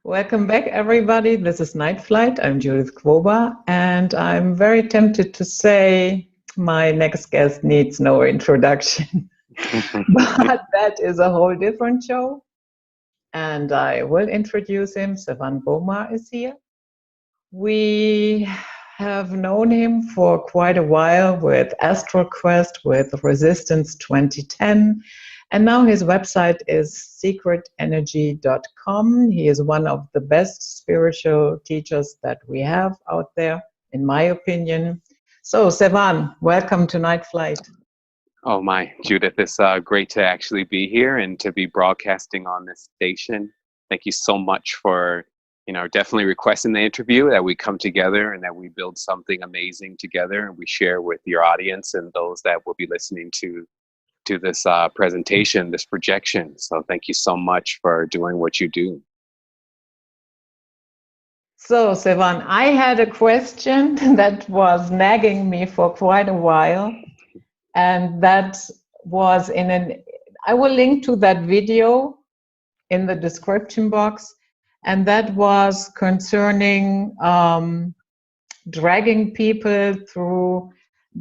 Welcome back, everybody. This is Night Flight. I'm Judith Kwoba, and I'm very tempted to say my next guest needs no introduction, but that is a whole different show. And I will introduce him. Sevan Boma is here. We have known him for quite a while with Astral Quest, with Resistance 2010. And now his website is secretenergy.com. He is one of the best spiritual teachers that we have out there, in my opinion. So, Sevan, welcome to Night Flight. Oh my, Judith, it's great to actually be here and to be broadcasting on this station. Thank you so much for, definitely requesting the interview, that we come together and that we build something amazing together and we share with your audience and those that will be listening to this presentation, this projection. So thank you so much for doing what you do. So, Sevan, I had a question that was nagging me for quite a while. And that was I will link to that video in the description box. And that was concerning dragging people through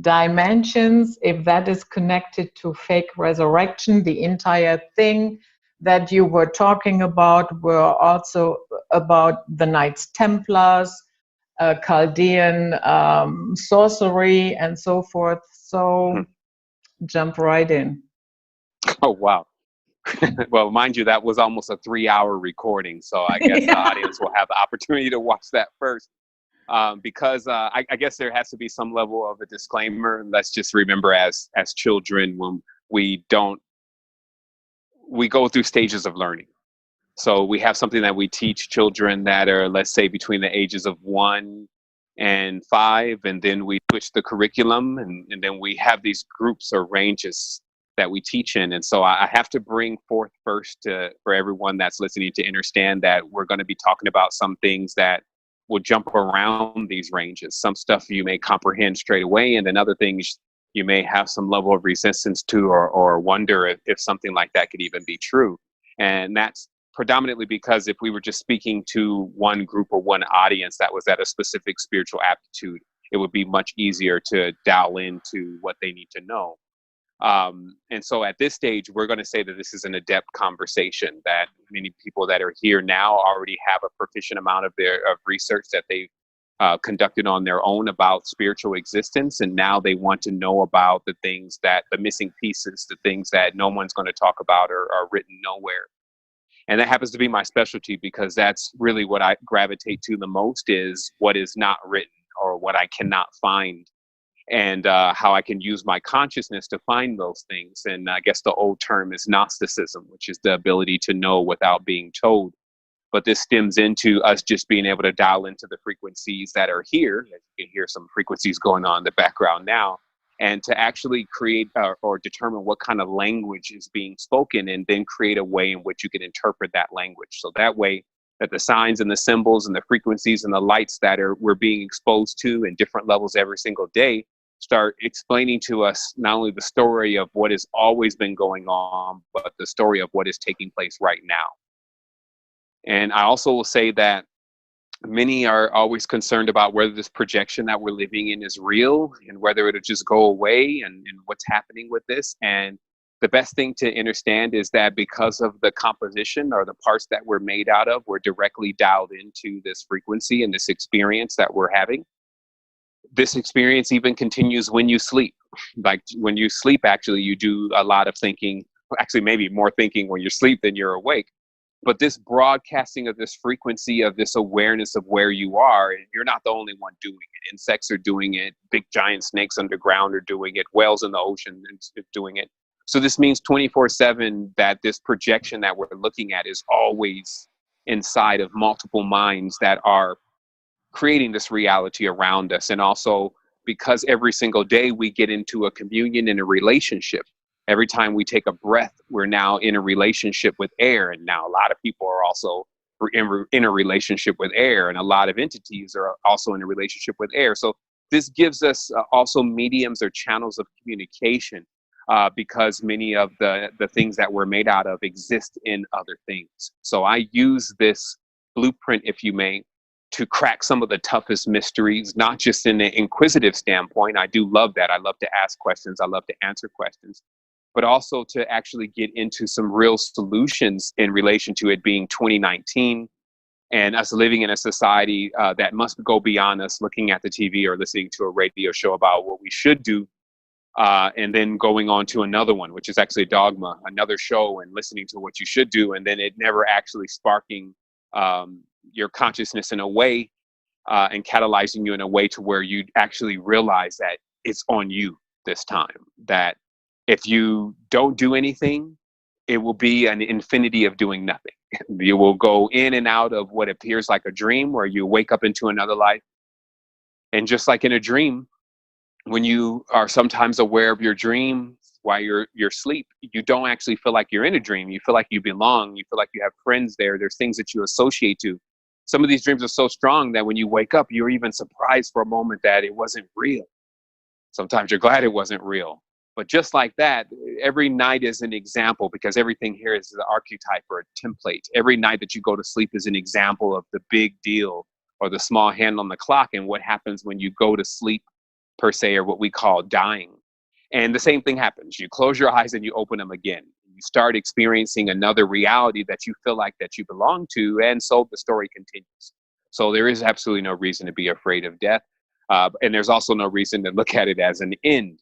dimensions, if that is connected to fake resurrection. The entire thing that you were talking about were also about the Knights Templars, Chaldean sorcery, and so forth. So jump right in. Oh, wow. Well, mind you, that was almost a 3-hour recording. So I guess the audience will have the opportunity to watch that first. Because I guess there has to be some level of a disclaimer. Let's just remember as children, when we go through stages of learning. So we have something that we teach children that are, let's say, between the ages of 1 and 5, and then we switch the curriculum, and then we have these groups or ranges that we teach in. And so I have to bring forth first for everyone that's listening to understand that we're going to be talking about some things that will jump around these ranges. Some stuff you may comprehend straight away, and then other things you may have some level of resistance to or wonder if something like that could even be true. And that's predominantly because if we were just speaking to one group or one audience that was at a specific spiritual aptitude, it would be much easier to dial into what they need to know. And so at this stage, we're going to say that this is an adept conversation, that many people that are here now already have a proficient amount of research that they've conducted on their own about spiritual existence. And now they want to know about the things the missing pieces, the things that no one's going to talk about or are written nowhere. And that happens to be my specialty, because that's really what I gravitate to the most, is what is not written or what I cannot find. And how I can use my consciousness to find those things. And I guess the old term is Gnosticism, which is the ability to know without being told. But this stems into us just being able to dial into the frequencies that are here. You can hear some frequencies going on in the background now. And to actually create or determine what kind of language is being spoken, and then create a way in which you can interpret that language. So that way that the signs and the symbols and the frequencies and the lights that we're being exposed to in different levels every single day start explaining to us not only the story of what has always been going on, but the story of what is taking place right now. And I also will say that many are always concerned about whether this projection that we're living in is real and whether it'll just go away and what's happening with this. And the best thing to understand is that because of the composition or the parts that we're made out of, we're directly dialed into this frequency and this experience that we're having. This experience even continues when you sleep. Like when you sleep, actually, you do a lot of thinking, actually maybe more thinking when you sleep than you're awake. But this broadcasting of this frequency, of this awareness of where you are, and you're not the only one doing it. Insects are doing it. Big giant snakes underground are doing it. Whales in the ocean are doing it. So this means 24/7 that this projection that we're looking at is always inside of multiple minds that are creating this reality around us. And also because every single day we get into a communion and a relationship. Every time we take a breath, we're now in a relationship with air. And now a lot of people are also in a relationship with air, and a lot of entities are also in a relationship with air. So this gives us also mediums or channels of communication, because many of the things that we're made out of exist in other things. So I use this blueprint, if you may, to crack some of the toughest mysteries, not just in an inquisitive standpoint. I do love that. I love to ask questions. I love to answer questions, but also to actually get into some real solutions in relation to it being 2019 and us living in a society that must go beyond us looking at the TV or listening to a radio show about what we should do, and then going on to another one, which is actually Dogma, another show, and listening to what you should do, and then it never actually sparking your consciousness in a way and catalyzing you in a way to where you actually realize that it's on you this time, that if you don't do anything, it will be an infinity of doing nothing. You will go in and out of what appears like a dream where you wake up into another life. And just like in a dream, when you are sometimes aware of your dream while you're asleep, you don't actually feel like you're in a dream. You feel like you belong. You feel like you have friends there. There's things that you associate to. Some of these dreams are so strong that when you wake up, you're even surprised for a moment that it wasn't real. Sometimes you're glad it wasn't real. But just like that, every night is an example, because everything here is an archetype or a template. Every night that you go to sleep is an example of the big deal or the small hand on the clock and what happens when you go to sleep, per se, or what we call dying. And the same thing happens. You close your eyes and you open them again. You start experiencing another reality that you feel like that you belong to, and so the story continues. So there is absolutely no reason to be afraid of death. And there's also no reason to look at it as an end.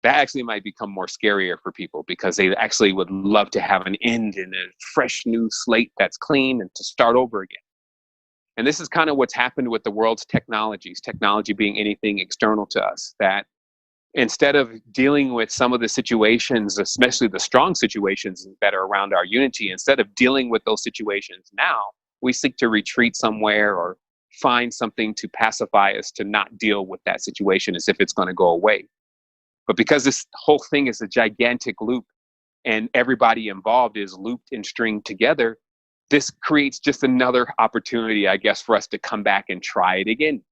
That actually might become more scarier for people, because they actually would love to have an end and a fresh new slate that's clean and to start over again. And this is kind of what's happened with the world's technologies, technology being anything external to us, that instead of dealing with some of the situations, especially the strong situations that are around our unity, instead of dealing with those situations now, we seek to retreat somewhere or find something to pacify us to not deal with that situation as if it's going to go away. But because this whole thing is a gigantic loop and everybody involved is looped and stringed together, this creates just another opportunity, I guess, for us to come back and try it again.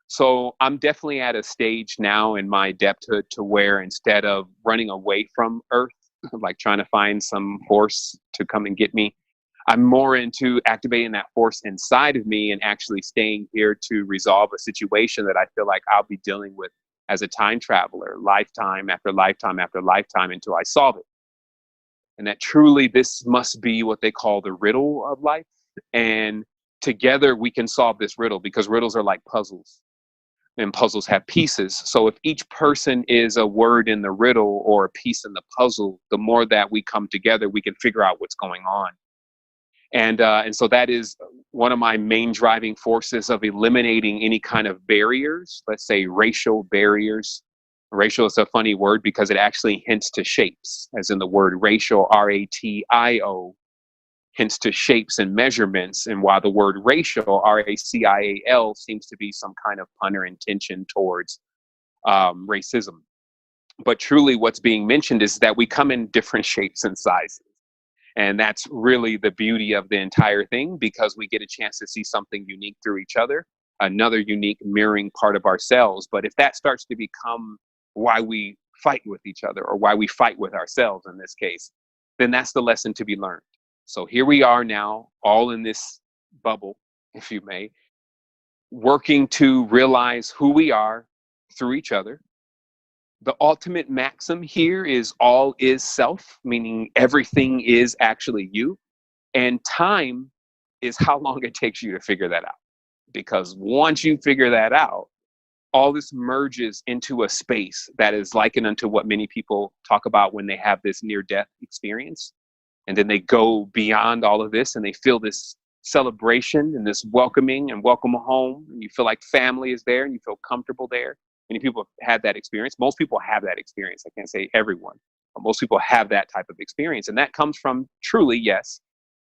So I'm definitely at a stage now in my depthhood to where instead of running away from Earth, like trying to find some force to come and get me, I'm more into activating that force inside of me and actually staying here to resolve a situation that I feel like I'll be dealing with as a time traveler, lifetime after lifetime after lifetime, until I solve it. And that truly this must be what they call the riddle of life. And together we can solve this riddle, because riddles are like puzzles, and puzzles have pieces. So if each person is a word in the riddle or a piece in the puzzle, the more that we come together, we can figure out what's going on. And so that is one of my main driving forces of eliminating any kind of barriers, let's say racial barriers. Racial is a funny word because it actually hints to shapes, as in the word racial, R-A-T-I-O, hints to shapes and measurements. And while the word racial, R-A-C-I-A-L, seems to be some kind of pun or intention towards racism. But truly what's being mentioned is that we come in different shapes and sizes. And that's really the beauty of the entire thing, because we get a chance to see something unique through each other, another unique mirroring part of ourselves. But if that starts to become why we fight with each other, or why we fight with ourselves in this case, then that's the lesson to be learned. So here we are now, all in this bubble, if you may, working to realize who we are through each other. The ultimate maxim here is all is self, meaning everything is actually you. And time is how long it takes you to figure that out. Because once you figure that out, all this merges into a space that is likened unto what many people talk about when they have this near-death experience. And then they go beyond all of this and they feel this celebration and this welcoming and welcome home. And you feel like family is there and you feel comfortable there. Many people have had that experience. Most people have that experience. I can't say everyone, but most people have that type of experience. And that comes from truly, yes,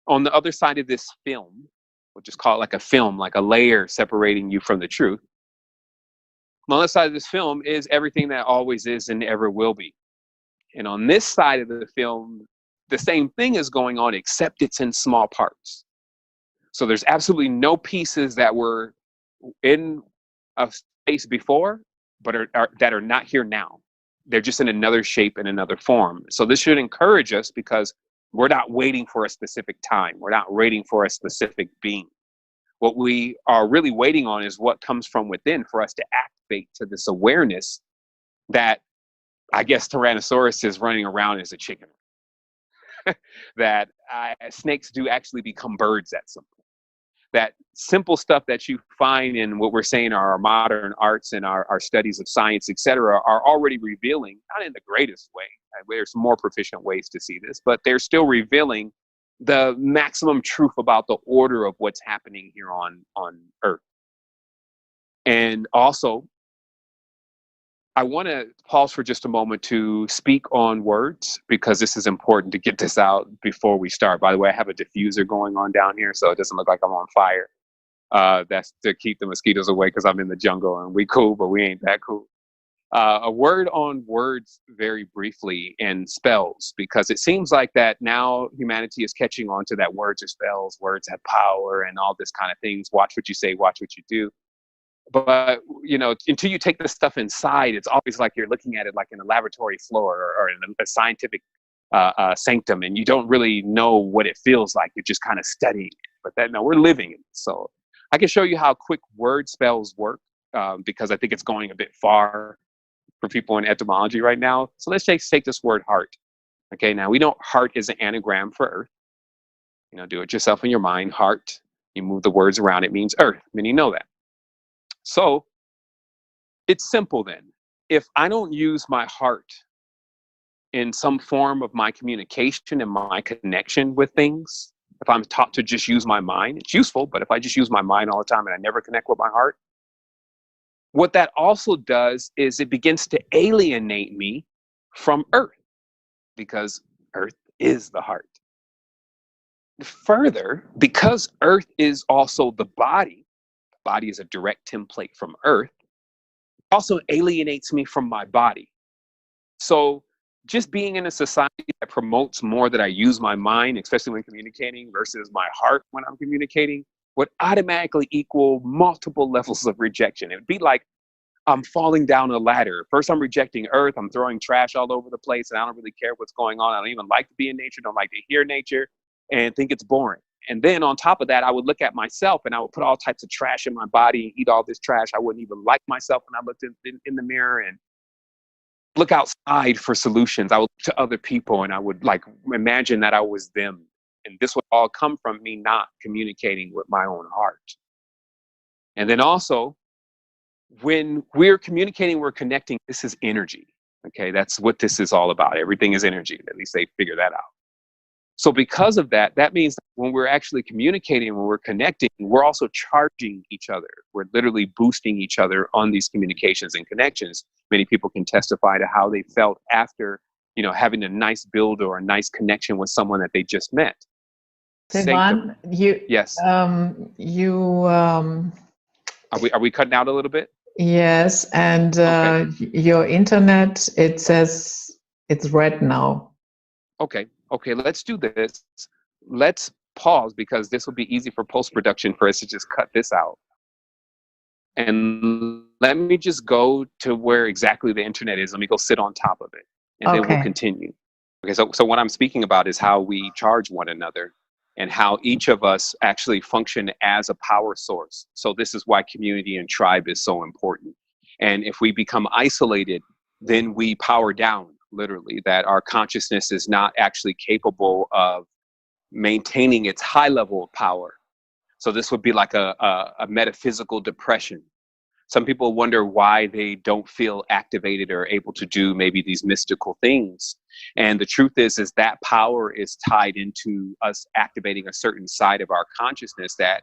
on the other side of this film, we'll just call it like a film, like a layer separating you from the truth. On the other side of this film is everything that always is and ever will be. And on this side of the film, the same thing is going on, except it's in small parts. So there's absolutely no pieces that were in a space before, but that are not here now. They're just in another shape and another form. So this should encourage us, because We're not waiting for a specific time. We're not waiting for a specific being. What we are really waiting on is what comes from within for us to activate to this awareness that, I guess, Tyrannosaurus is running around as a chicken. That snakes do actually become birds at some point. That simple stuff that you find in what we're saying are our modern arts and our studies of science, etc., are already revealing, not in the greatest way. There's more proficient ways to see this, but they're still revealing the maximum truth about the order of what's happening here on Earth. And also, I want to pause for just a moment to speak on words, because this is important to get this out before we start. By the way, I have a diffuser going on down here, so it doesn't look like I'm on fire. That's to keep the mosquitoes away, because I'm in the jungle and we cool, but we ain't that cool. A word on words very briefly, and spells, because it seems like that now humanity is catching on to that words are spells, words have power, and all this kind of things. Watch what you say, watch what you do. But, you know, until you take this stuff inside, it's always like you're looking at it like in a laboratory floor or in a scientific sanctum, and you don't really know what it feels like. You're just kind of studying it. But that, no, we're living it. So I can show you how quick word spells work, because I think it's going a bit far for people in etymology right now. So let's take this word heart. Okay, now we know heart is an anagram for earth. You know, do it yourself in your mind. Heart, you move the words around, it means earth. Many know that. So it's simple then. If I don't use my heart in some form of my communication and my connection with things, if I'm taught to just use my mind, it's useful, but if I just use my mind all the time and I never connect with my heart, what that also does is it begins to alienate me from earth, because earth is the heart. Further, because earth is also the body is a direct template from earth, also alienates me from my body. So just being in a society that promotes more that I use my mind, especially when communicating, versus my heart when I'm communicating, would automatically equal multiple levels of rejection. It would be like I'm falling down a ladder. First, I'm rejecting earth. I'm throwing trash all over the place, and I don't really care what's going on. I don't even like to be in nature, don't like to hear nature, and think it's boring. And then on top of that, I would look at myself and I would put all types of trash in my body, eat all this trash. I wouldn't even like myself when I looked in the mirror, and look outside for solutions. I would look to other people and I would like imagine that I was them. And this would all come from me not communicating with my own heart. And then also, when we're communicating, we're connecting, this is energy. Okay, that's what this is all about. Everything is energy. At least they figure that out. So because of that, that means that when we're actually communicating, when we're connecting, we're also charging each other. We're literally boosting each other on these communications and connections. Many people can testify to how they felt after, you know, having a nice build or a nice connection with someone that they just met. Stefan, yes. Are we cutting out a little bit? Yes, and okay. Your internet, it says it's red now. Okay, let's do this. Let's pause, because this will be easy for post-production for us to just cut this out. And let me just go to where exactly the internet is. Let me go sit on top of it, and then we'll continue. Okay, so what I'm speaking about is how we charge one another and how each of us actually function as a power source. So this is why community and tribe is so important. And if we become isolated, then we power down, literally, that our consciousness is not actually capable of maintaining its high level of power. So this would be like a metaphysical depression. Some people wonder why they don't feel activated or able to do maybe these mystical things. And the truth is that power is tied into us activating a certain side of our consciousness that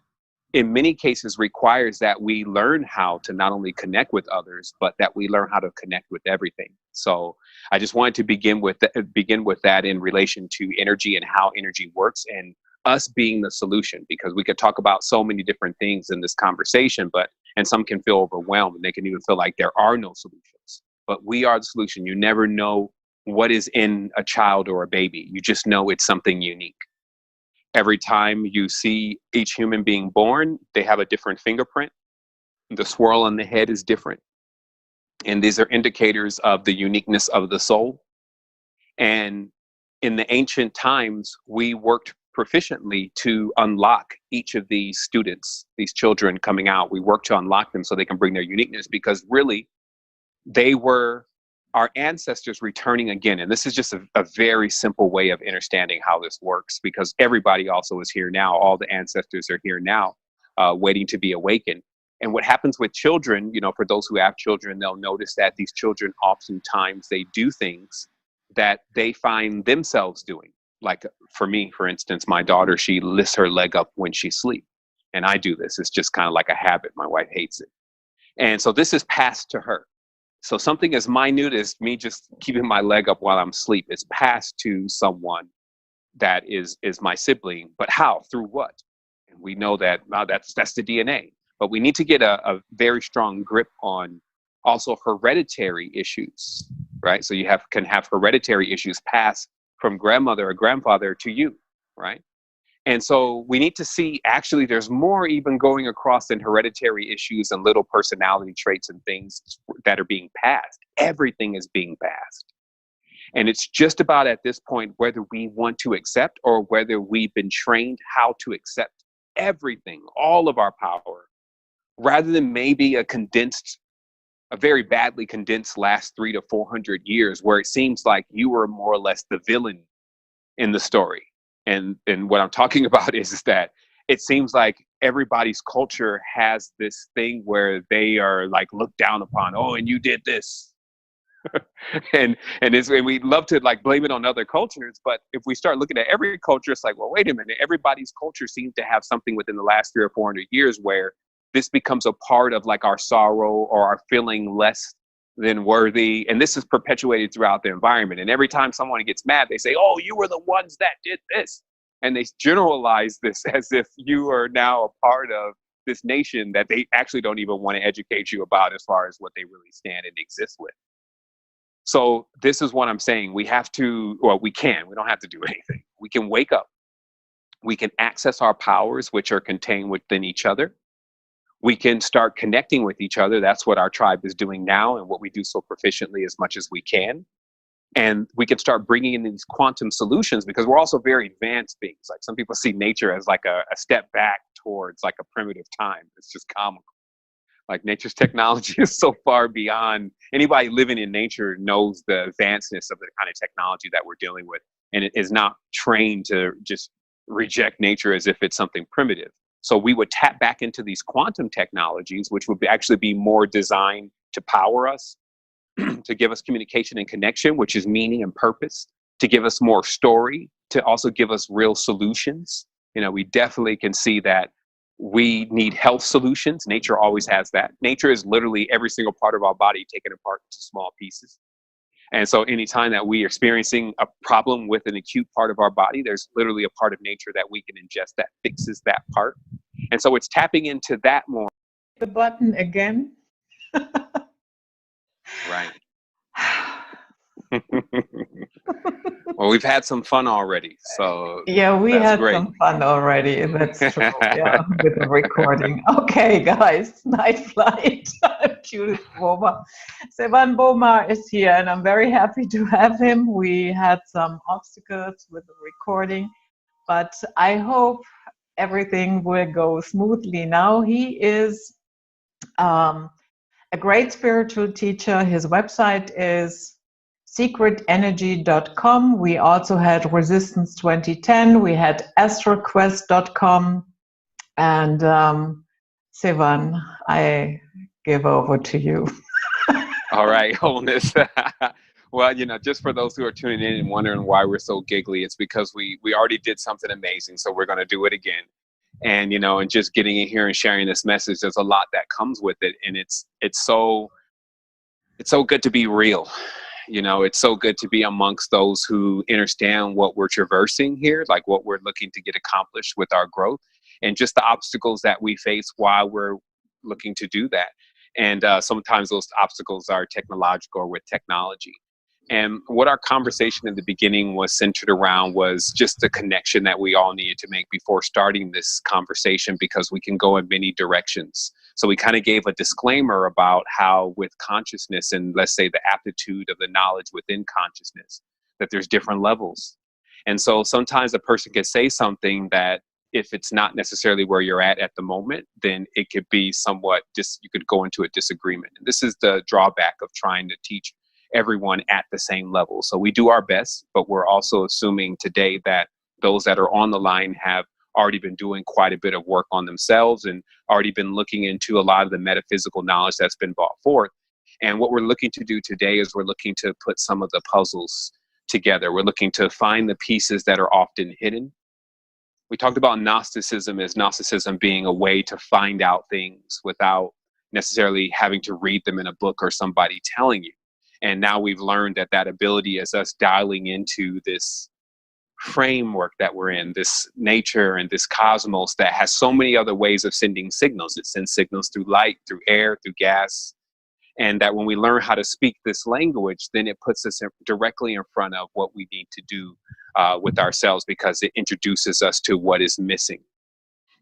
in many cases requires that we learn how to not only connect with others, but that we learn how to connect with everything. So I just wanted to begin with that in relation to energy and how energy works, and us being the solution, because we could talk about so many different things in this conversation, and some can feel overwhelmed and they can even feel like there are no solutions. But we are the solution. You never know what is in a child or a baby. You just know it's something unique. Every time you see each human being born, they have a different fingerprint. The swirl on the head is different. And these are indicators of the uniqueness of the soul. And in the ancient times, we worked proficiently to unlock each of these students, these children coming out. We worked to unlock them so they can bring their uniqueness, because really they were our ancestors returning again. And this is just a very simple way of understanding how this works, because everybody also is here now. All the ancestors are here now, waiting to be awakened. And what happens with children, you know, for those who have children, they'll notice that these children oftentimes they do things that they find themselves doing. Like for me, for instance, my daughter, she lifts her leg up when she sleeps. And I do this. It's just kind of like a habit. My wife hates it. And so this is passed to her. So something as minute as me just keeping my leg up while I'm asleep is passed to someone that is my sibling. But how? Through what? And we know that that's the DNA. But we need to get a very strong grip on also hereditary issues, right? So you can have hereditary issues passed from grandmother or grandfather to you, right? And so we need to see, actually, there's more even going across than hereditary issues and little personality traits and things that are being passed. Everything is being passed. And it's just about at this point whether we want to accept or whether we've been trained how to accept everything, all of our power, rather than maybe a very badly condensed last 300 to 400 years where it seems like you were more or less the villain in the story. And what I'm talking about is that it seems like everybody's culture has this thing where they are like looked down upon. Oh, and you did this. and we love to like blame it on other cultures. But if we start looking at every culture, it's like, well, wait a minute. Everybody's culture seems to have something within the last 300 or 400 years where this becomes a part of like our sorrow or our feeling less than worthy. And this is perpetuated throughout the environment. And every time someone gets mad, they say, oh, you were the ones that did this. And they generalize this as if you are now a part of this nation that they actually don't even want to educate you about as far as what they really stand and exist with. So this is what I'm saying. We have to, well, we don't have to do anything. We can wake up. We can access our powers, which are contained within each other. We can start connecting with each other. That's what our tribe is doing now and what we do so proficiently as much as we can. And we can start bringing in these quantum solutions because we're also very advanced beings. Like some people see nature as like a step back towards like a primitive time. It's just comical. Like nature's technology is so far beyond anybody living in nature knows the advancedness of the kind of technology that we're dealing with. And it is not trained to just reject nature as if it's something primitive. So we would tap back into these quantum technologies, which would actually be more designed to power us, to give us communication and connection, which is meaning and purpose, to give us more story, to also give us real solutions. You know, we definitely can see that we need health solutions. Nature always has that. Nature is literally every single part of our body taken apart into small pieces. And so anytime that we are experiencing a problem with an acute part of our body, there's literally a part of nature that we can ingest that fixes that part. And so it's tapping into that more. The button again. Right. Well, we've had some fun already, so yeah, we had great. Some fun already. That's true. Yeah, with the recording. Okay, guys, night flight. I'm Judith Boma. Sevan Boma is here, and I'm very happy to have him. We had some obstacles with the recording, but I hope everything will go smoothly now. He is a great spiritual teacher. His website is secretenergy.com. We also had Resistance 2010. We had astroquest.com. And Sevan, I give over to you. All right, Wholeness. Well, you know, just for those who are tuning in and wondering why we're so giggly, it's because we already did something amazing. So we're going to do it again. And, you know, and just getting in here and sharing this message, there's a lot that comes with it. And it's so good to be real. You know, it's so good to be amongst those who understand what we're traversing here, like what we're looking to get accomplished with our growth and just the obstacles that we face while we're looking to do that. And sometimes those obstacles are technological or with technology. And what our conversation in the beginning was centered around was just the connection that we all needed to make before starting this conversation, because we can go in many directions. So we kind of gave a disclaimer about how with consciousness and let's say the aptitude of the knowledge within consciousness, that there's different levels. And so sometimes a person can say something that if it's not necessarily where you're at the moment, then it could be somewhat you could go into a disagreement. And this is the drawback of trying to teach everyone at the same level. So we do our best, but we're also assuming today that those that are on the line have already been doing quite a bit of work on themselves and already been looking into a lot of the metaphysical knowledge that's been brought forth. And what we're looking to do today is we're looking to put some of the puzzles together. We're looking to find the pieces that are often hidden. We talked about Gnosticism as Gnosticism being a way to find out things without necessarily having to read them in a book or somebody telling you. And now we've learned that that ability is us dialing into this framework that we're in, this nature and this cosmos that has so many other ways of sending signals. It sends signals through light, through air, through gas. And that when we learn how to speak this language, then it puts us directly in front of what we need to do with ourselves, because it introduces us to what is missing.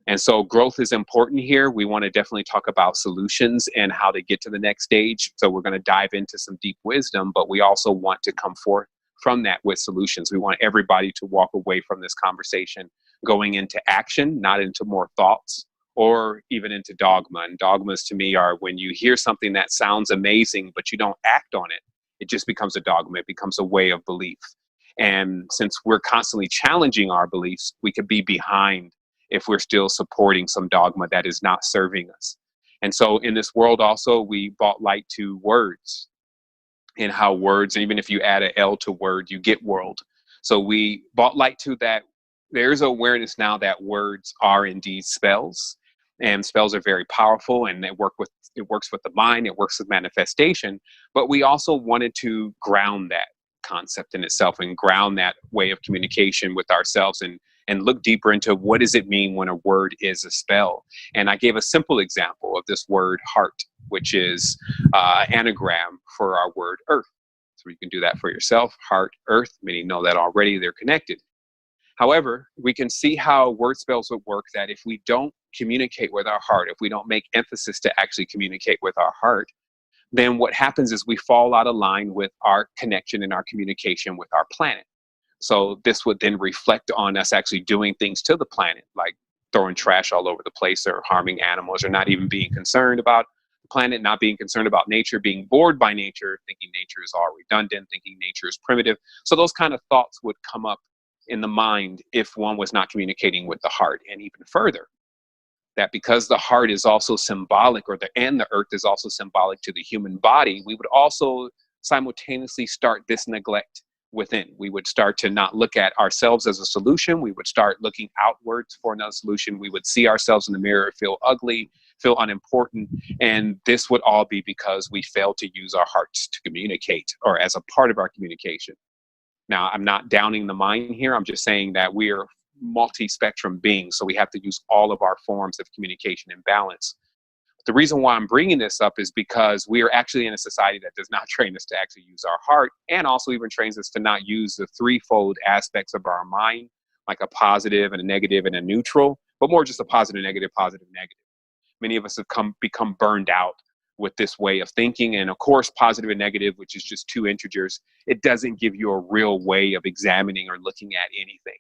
And so growth is important here. We want to definitely talk about solutions and how to get to the next stage. So we're going to dive into some deep wisdom, but we also want to come forth from that with solutions. We want everybody to walk away from this conversation going into action, not into more thoughts or even into dogma. And dogmas to me are when you hear something that sounds amazing, but you don't act on it, it just becomes a dogma. It becomes a way of belief. And since we're constantly challenging our beliefs, we could be behind if we're still supporting some dogma that is not serving us. And so in this world also, we brought light to words, and how words, even if you add an L to word, you get world. So we brought light to that. There's awareness now that words are indeed spells, and spells are very powerful, and it works with the mind, it works with manifestation. But we also wanted to ground that concept in itself and ground that way of communication with ourselves, and look deeper into what does it mean when a word is a spell. And I gave a simple example of this word heart, which is anagram for our word earth. So you can do that for yourself. Heart, earth, many know that already, they're connected. However, we can see how word spells would work, that if we don't communicate with our heart, if we don't make emphasis to actually communicate with our heart, then what happens is we fall out of line with our connection and our communication with our planet. So this would then reflect on us actually doing things to the planet, like throwing trash all over the place or harming animals, or not even being concerned about the planet, not being concerned about nature, being bored by nature, thinking nature is all redundant, thinking nature is primitive. So those kind of thoughts would come up in the mind if one was not communicating with the heart. And even further, that because the heart is also symbolic, and the earth is also symbolic to the human body, we would also simultaneously start this neglect within. We would start to not look at ourselves as a solution. We would start looking outwards for another solution. We would see ourselves in the mirror, feel ugly, feel unimportant. And this would all be because we failed to use our hearts to communicate, or as a part of our communication. Now, I'm not downing the mind here. I'm just saying that we are multi-spectrum beings, so we have to use all of our forms of communication in balance. The reason why I'm bringing this up is because we are actually in a society that does not train us to actually use our heart, and also even trains us to not use the threefold aspects of our mind, like a positive and a negative and a neutral, but more just a positive, negative, positive, negative. Many of us have become burned out with this way of thinking. And of course, positive and negative, which is just two integers, it doesn't give you a real way of examining or looking at anything.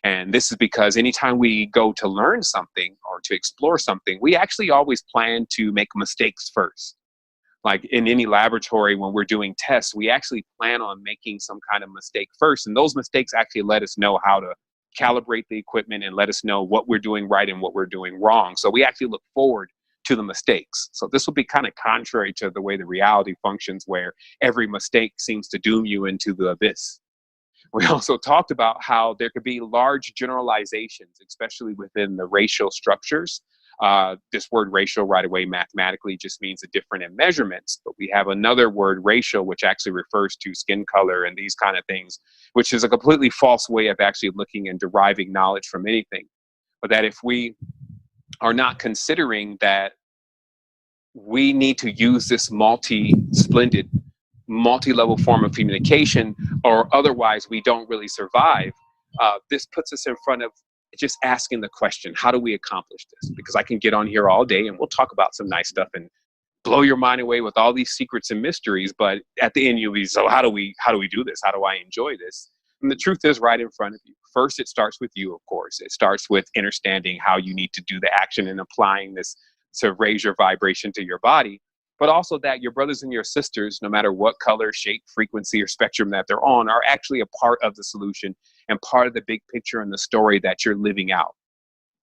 And this is because anytime we go to learn something or to explore something, we actually always plan to make mistakes first. Like in any laboratory, when we're doing tests, we actually plan on making some kind of mistake first. And those mistakes actually let us know how to calibrate the equipment and let us know what we're doing right and what we're doing wrong. So we actually look forward to the mistakes. So this will be kind of contrary to the way the reality functions, where every mistake seems to doom you into the abyss. We also talked about how there could be large generalizations, especially within the racial structures. This word racial right away mathematically just means a different in measurements, but we have another word racial, which actually refers to skin color and these kind of things, which is a completely false way of actually looking and deriving knowledge from anything. But that if we are not considering that we need to use this multi-splendid, multi-level form of communication, or otherwise we don't really survive, this puts us in front of just asking the question, how do we accomplish this? Because I can get on here all day and we'll talk about some nice stuff and blow your mind away with all these secrets and mysteries, but at the end you'll be, so how do we do this? How do I enjoy this? And the truth is right in front of you. First, it starts with you, of course. It starts with understanding how you need to do the action and applying this to raise your vibration to your body. But also that your brothers and your sisters, no matter what color, shape, frequency, or spectrum that they're on, are actually a part of the solution and part of the big picture and the story that you're living out.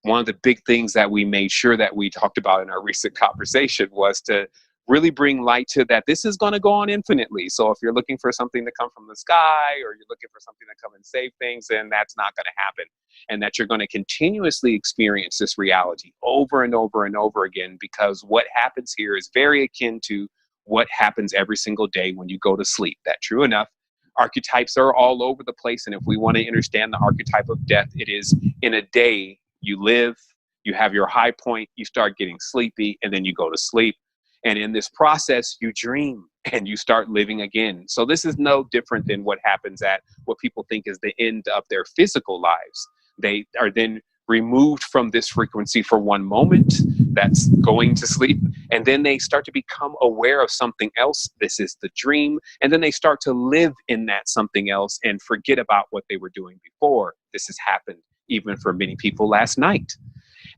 One of the big things that we made sure that we talked about in our recent conversation was to really bring light to that this is going to go on infinitely. So if you're looking for something to come from the sky, or you're looking for something to come and save things, then that's not going to happen. And that you're going to continuously experience this reality over and over and over again, because what happens here is very akin to what happens every single day when you go to sleep. That true enough, archetypes are all over the place. And if we want to understand the archetype of death, it is in a day you live, you have your high point, you start getting sleepy, and then you go to sleep. And in this process, you dream and you start living again. So this is no different than what happens at what people think is the end of their physical lives. They are then removed from this frequency for one moment, that's going to sleep. And then they start to become aware of something else. This is the dream. And then they start to live in that something else and forget about what they were doing before. This has happened even for many people last night.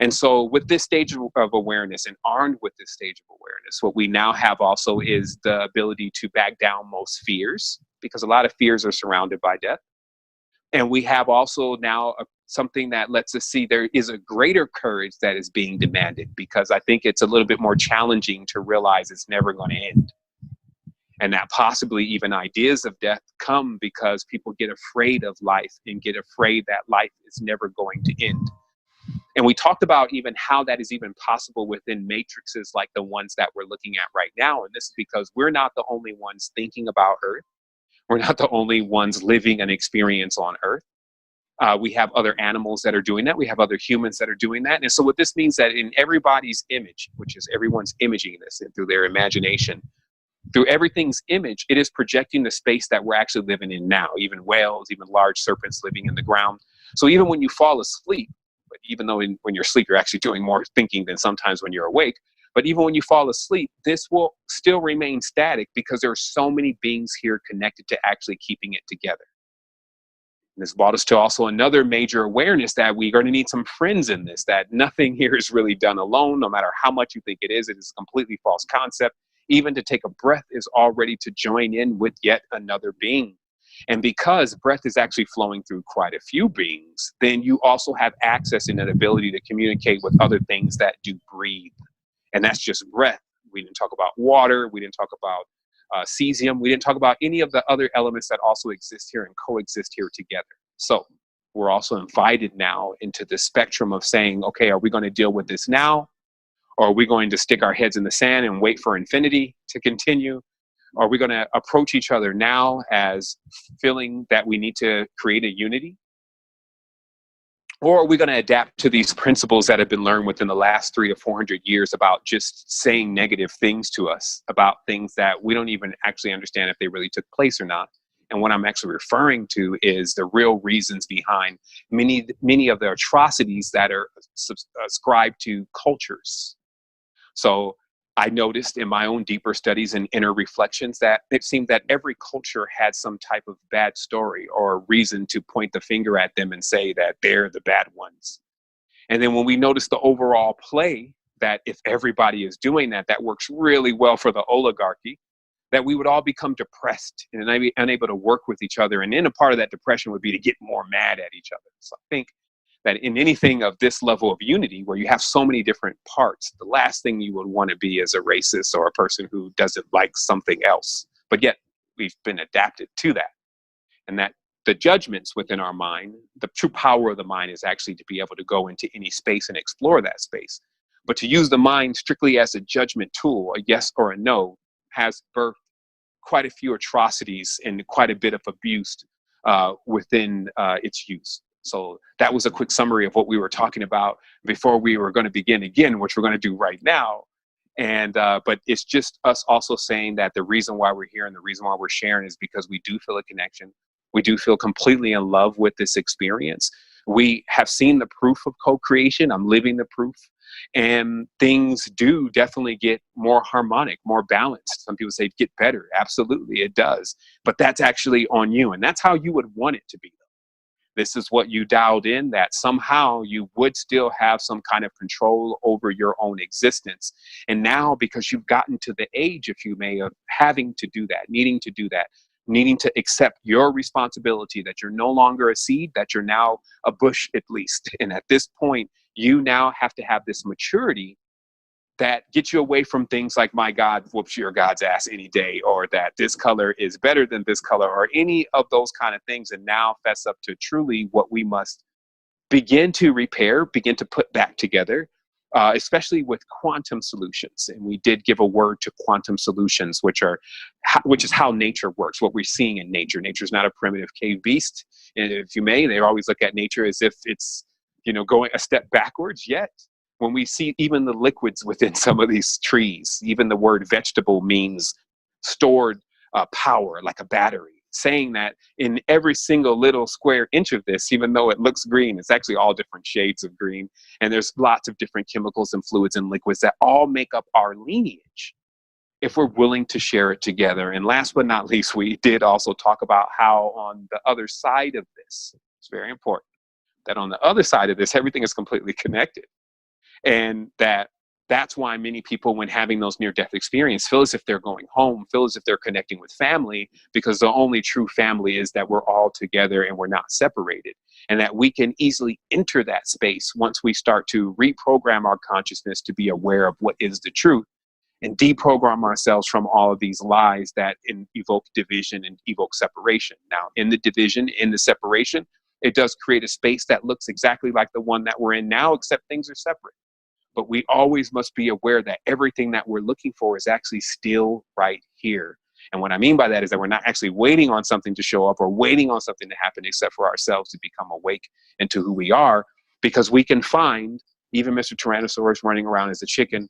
And so with this stage of awareness, and armed with this stage of awareness, what we now have also is the ability to back down most fears, because a lot of fears are surrounded by death. And we have also now something that lets us see there is a greater courage that is being demanded, because I think it's a little bit more challenging to realize it's never going to end. And that possibly even ideas of death come because people get afraid of life and get afraid that life is never going to end. And we talked about even how that is even possible within matrices like the ones that we're looking at right now. And this is because we're not the only ones thinking about Earth. We're not the only ones living an experience on Earth. We have other animals that are doing that. We have other humans that are doing that. And so what this means that in everybody's image, which is everyone's imaging this and through their imagination, through everything's image, it is projecting the space that we're actually living in now, even whales, even large serpents living in the ground. So even when you fall asleep, but even though when you're asleep, you're actually doing more thinking than sometimes when you're awake. But even when you fall asleep, this will still remain static because there are so many beings here connected to actually keeping it together. And this brought us to also another major awareness that we're going to need some friends in this, that nothing here is really done alone, no matter how much you think it is a completely false concept. Even to take a breath is already to join in with yet another being. And because breath is actually flowing through quite a few beings, then you also have access and an ability to communicate with other things that do breathe. And that's just breath. We didn't talk about water. We didn't talk about cesium. We didn't talk about any of the other elements that also exist here and coexist here together. So we're also invited now into the spectrum of saying, okay, are we going to deal with this now? Or are we going to stick our heads in the sand and wait for infinity to continue? Are we going to approach each other now as feeling that we need to create a unity? Or are we going to adapt to these principles that have been learned within the last 300 to 400 years about just saying negative things to us, about things that we don't even actually understand if they really took place or not? And what I'm actually referring to is the real reasons behind many of the atrocities that are ascribed to cultures. So I noticed in my own deeper studies and inner reflections that it seemed that every culture had some type of bad story or reason to point the finger at them and say that they're the bad ones. And then when we notice the overall play, that if everybody is doing that, that works really well for the oligarchy, that we would all become depressed and unable to work with each other. And then a part of that depression would be to get more mad at each other. So I think that in anything of this level of unity, where you have so many different parts, the last thing you would want to be is a racist or a person who doesn't like something else. But yet we've been adapted to that. And that the judgments within our mind, the true power of the mind is actually to be able to go into any space and explore that space. But to use the mind strictly as a judgment tool, a yes or a no, has birthed quite a few atrocities and quite a bit of abuse within its use. So that was a quick summary of what we were talking about before we were going to begin again, which we're going to do right now. And but it's just us also saying that the reason why we're here and the reason why we're sharing is because we do feel a connection. We do feel completely in love with this experience. We have seen the proof of co-creation. I'm living the proof. And things do definitely get more harmonic, more balanced. Some people say get better. Absolutely, it does. But that's actually on you. And that's how you would want it to be. This is what you dialed in, that somehow you would still have some kind of control over your own existence. And now, because you've gotten to the age, if you may, of having to do that, needing to accept your responsibility, that you're no longer a seed, that you're now a bush at least. And at this point, you now have to have this maturity that gets you away from things like, my God whoops your God's ass any day, or that this color is better than this color, or any of those kind of things, and now fess up to truly what we must begin to repair, begin to put back together, especially with quantum solutions. And we did give a word to quantum solutions, which is how nature works, what we're seeing in nature. Nature is not a primitive cave beast. And if you may, they always look at nature as if it's, going a step backwards. Yet when we see even the liquids within some of these trees, even the word vegetable means stored power, like a battery, saying that in every single little square inch of this, even though it looks green, it's actually all different shades of green. And there's lots of different chemicals and fluids and liquids that all make up our lineage, if we're willing to share it together. And last but not least, we did also talk about how on the other side of this, it's very important, that on the other side of this, everything is completely connected. And that's why many people, when having those near-death experiences, feel as if they're going home, feel as if they're connecting with family, because the only true family is that we're all together and we're not separated. And that we can easily enter that space once we start to reprogram our consciousness to be aware of what is the truth, and deprogram ourselves from all of these lies that evoke division and evoke separation. Now, in the division, in the separation, it does create a space that looks exactly like the one that we're in now, except things are separate. But we always must be aware that everything that we're looking for is actually still right here. And what I mean by that is that we're not actually waiting on something to show up or waiting on something to happen, except for ourselves to become awake into who we are, because we can find even Mr. Tyrannosaurus running around as a chicken,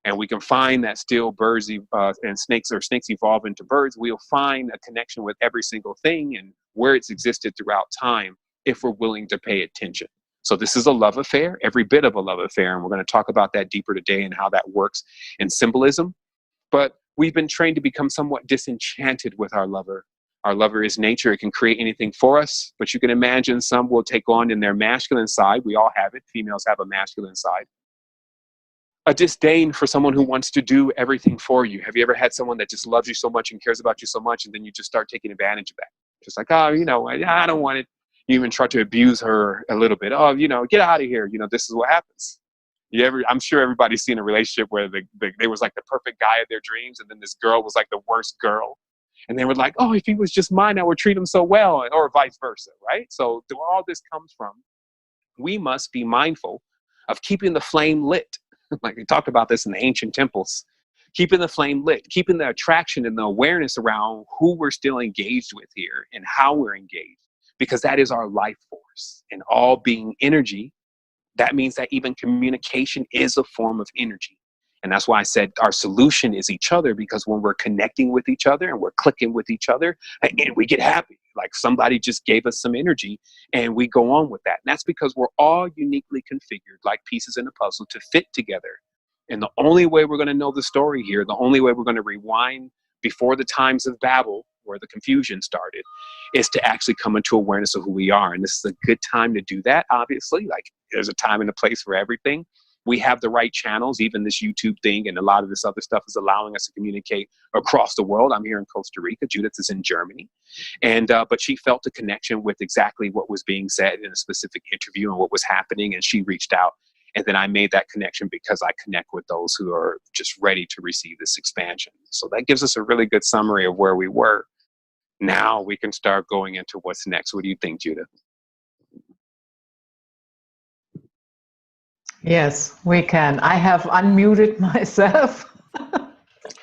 and we can find that still birds and snakes, or snakes evolve into birds. We'll find a connection with every single thing and where it's existed throughout time, if we're willing to pay attention. So this is a love affair, every bit of a love affair. And we're going to talk about that deeper today and how that works in symbolism. But we've been trained to become somewhat disenchanted with our lover. Our lover is nature. It can create anything for us. But you can imagine some will take on in their masculine side. We all have it. Females have a masculine side. A disdain for someone who wants to do everything for you. Have you ever had someone that just loves you so much and cares about you so much, and then you just start taking advantage of that? Just like, oh, I don't want it. You even try to abuse her a little bit. Oh, get out of here. This is what happens. I'm sure everybody's seen a relationship where they was like the perfect guy of their dreams, and then this girl was like the worst girl. And they were like, oh, if he was just mine, I would treat him so well, or vice versa, right? So all this comes from, we must be mindful of keeping the flame lit. Like we talked about this in the ancient temples. Keeping the flame lit, keeping the attraction and the awareness around who we're still engaged with here and how we're engaged. Because that is our life force, and all being energy. That means that even communication is a form of energy. And that's why I said our solution is each other, because when we're connecting with each other and we're clicking with each other, and we get happy, like somebody just gave us some energy, and we go on with that. And that's because we're all uniquely configured, like pieces in a puzzle, to fit together. And the only way we're going to know the story here, the only way we're going to rewind before the times of Babel, where the confusion started, is to actually come into awareness of who we are. And this is a good time to do that, obviously. Like there's a time and a place for everything. We have the right channels, even this YouTube thing and a lot of this other stuff is allowing us to communicate across the world. I'm here in Costa Rica. Judith is in Germany. And but she felt a connection with exactly what was being said in a specific interview and what was happening. And she reached out. And then I made that connection because I connect with those who are just ready to receive this expansion. So that gives us a really good summary of where we were. Now we can start going into what's next. What do you think, Judith? Yes, we can. I have unmuted myself.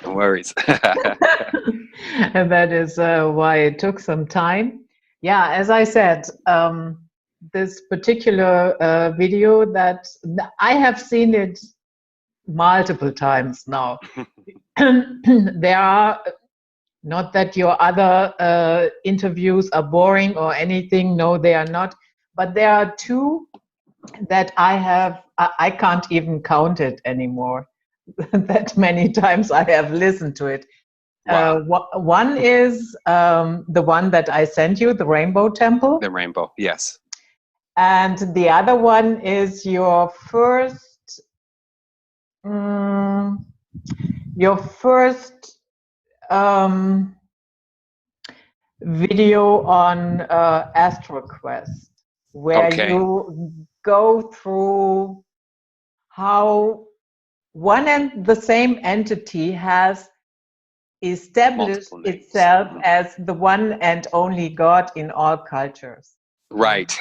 No worries. And that is why it took some time. Yeah, as I said, this particular video that I have seen it multiple times now. There are, not that your other interviews are boring or anything. No, they are not. But there are two that I can't even count it anymore. That many times I have listened to it. Wow. One is the one that I sent you, the Rainbow Temple. The Rainbow, yes. And the other one is your first video on AstroQuest, where you go through how one and the same entity has established itself as the one and only God in all cultures. Right.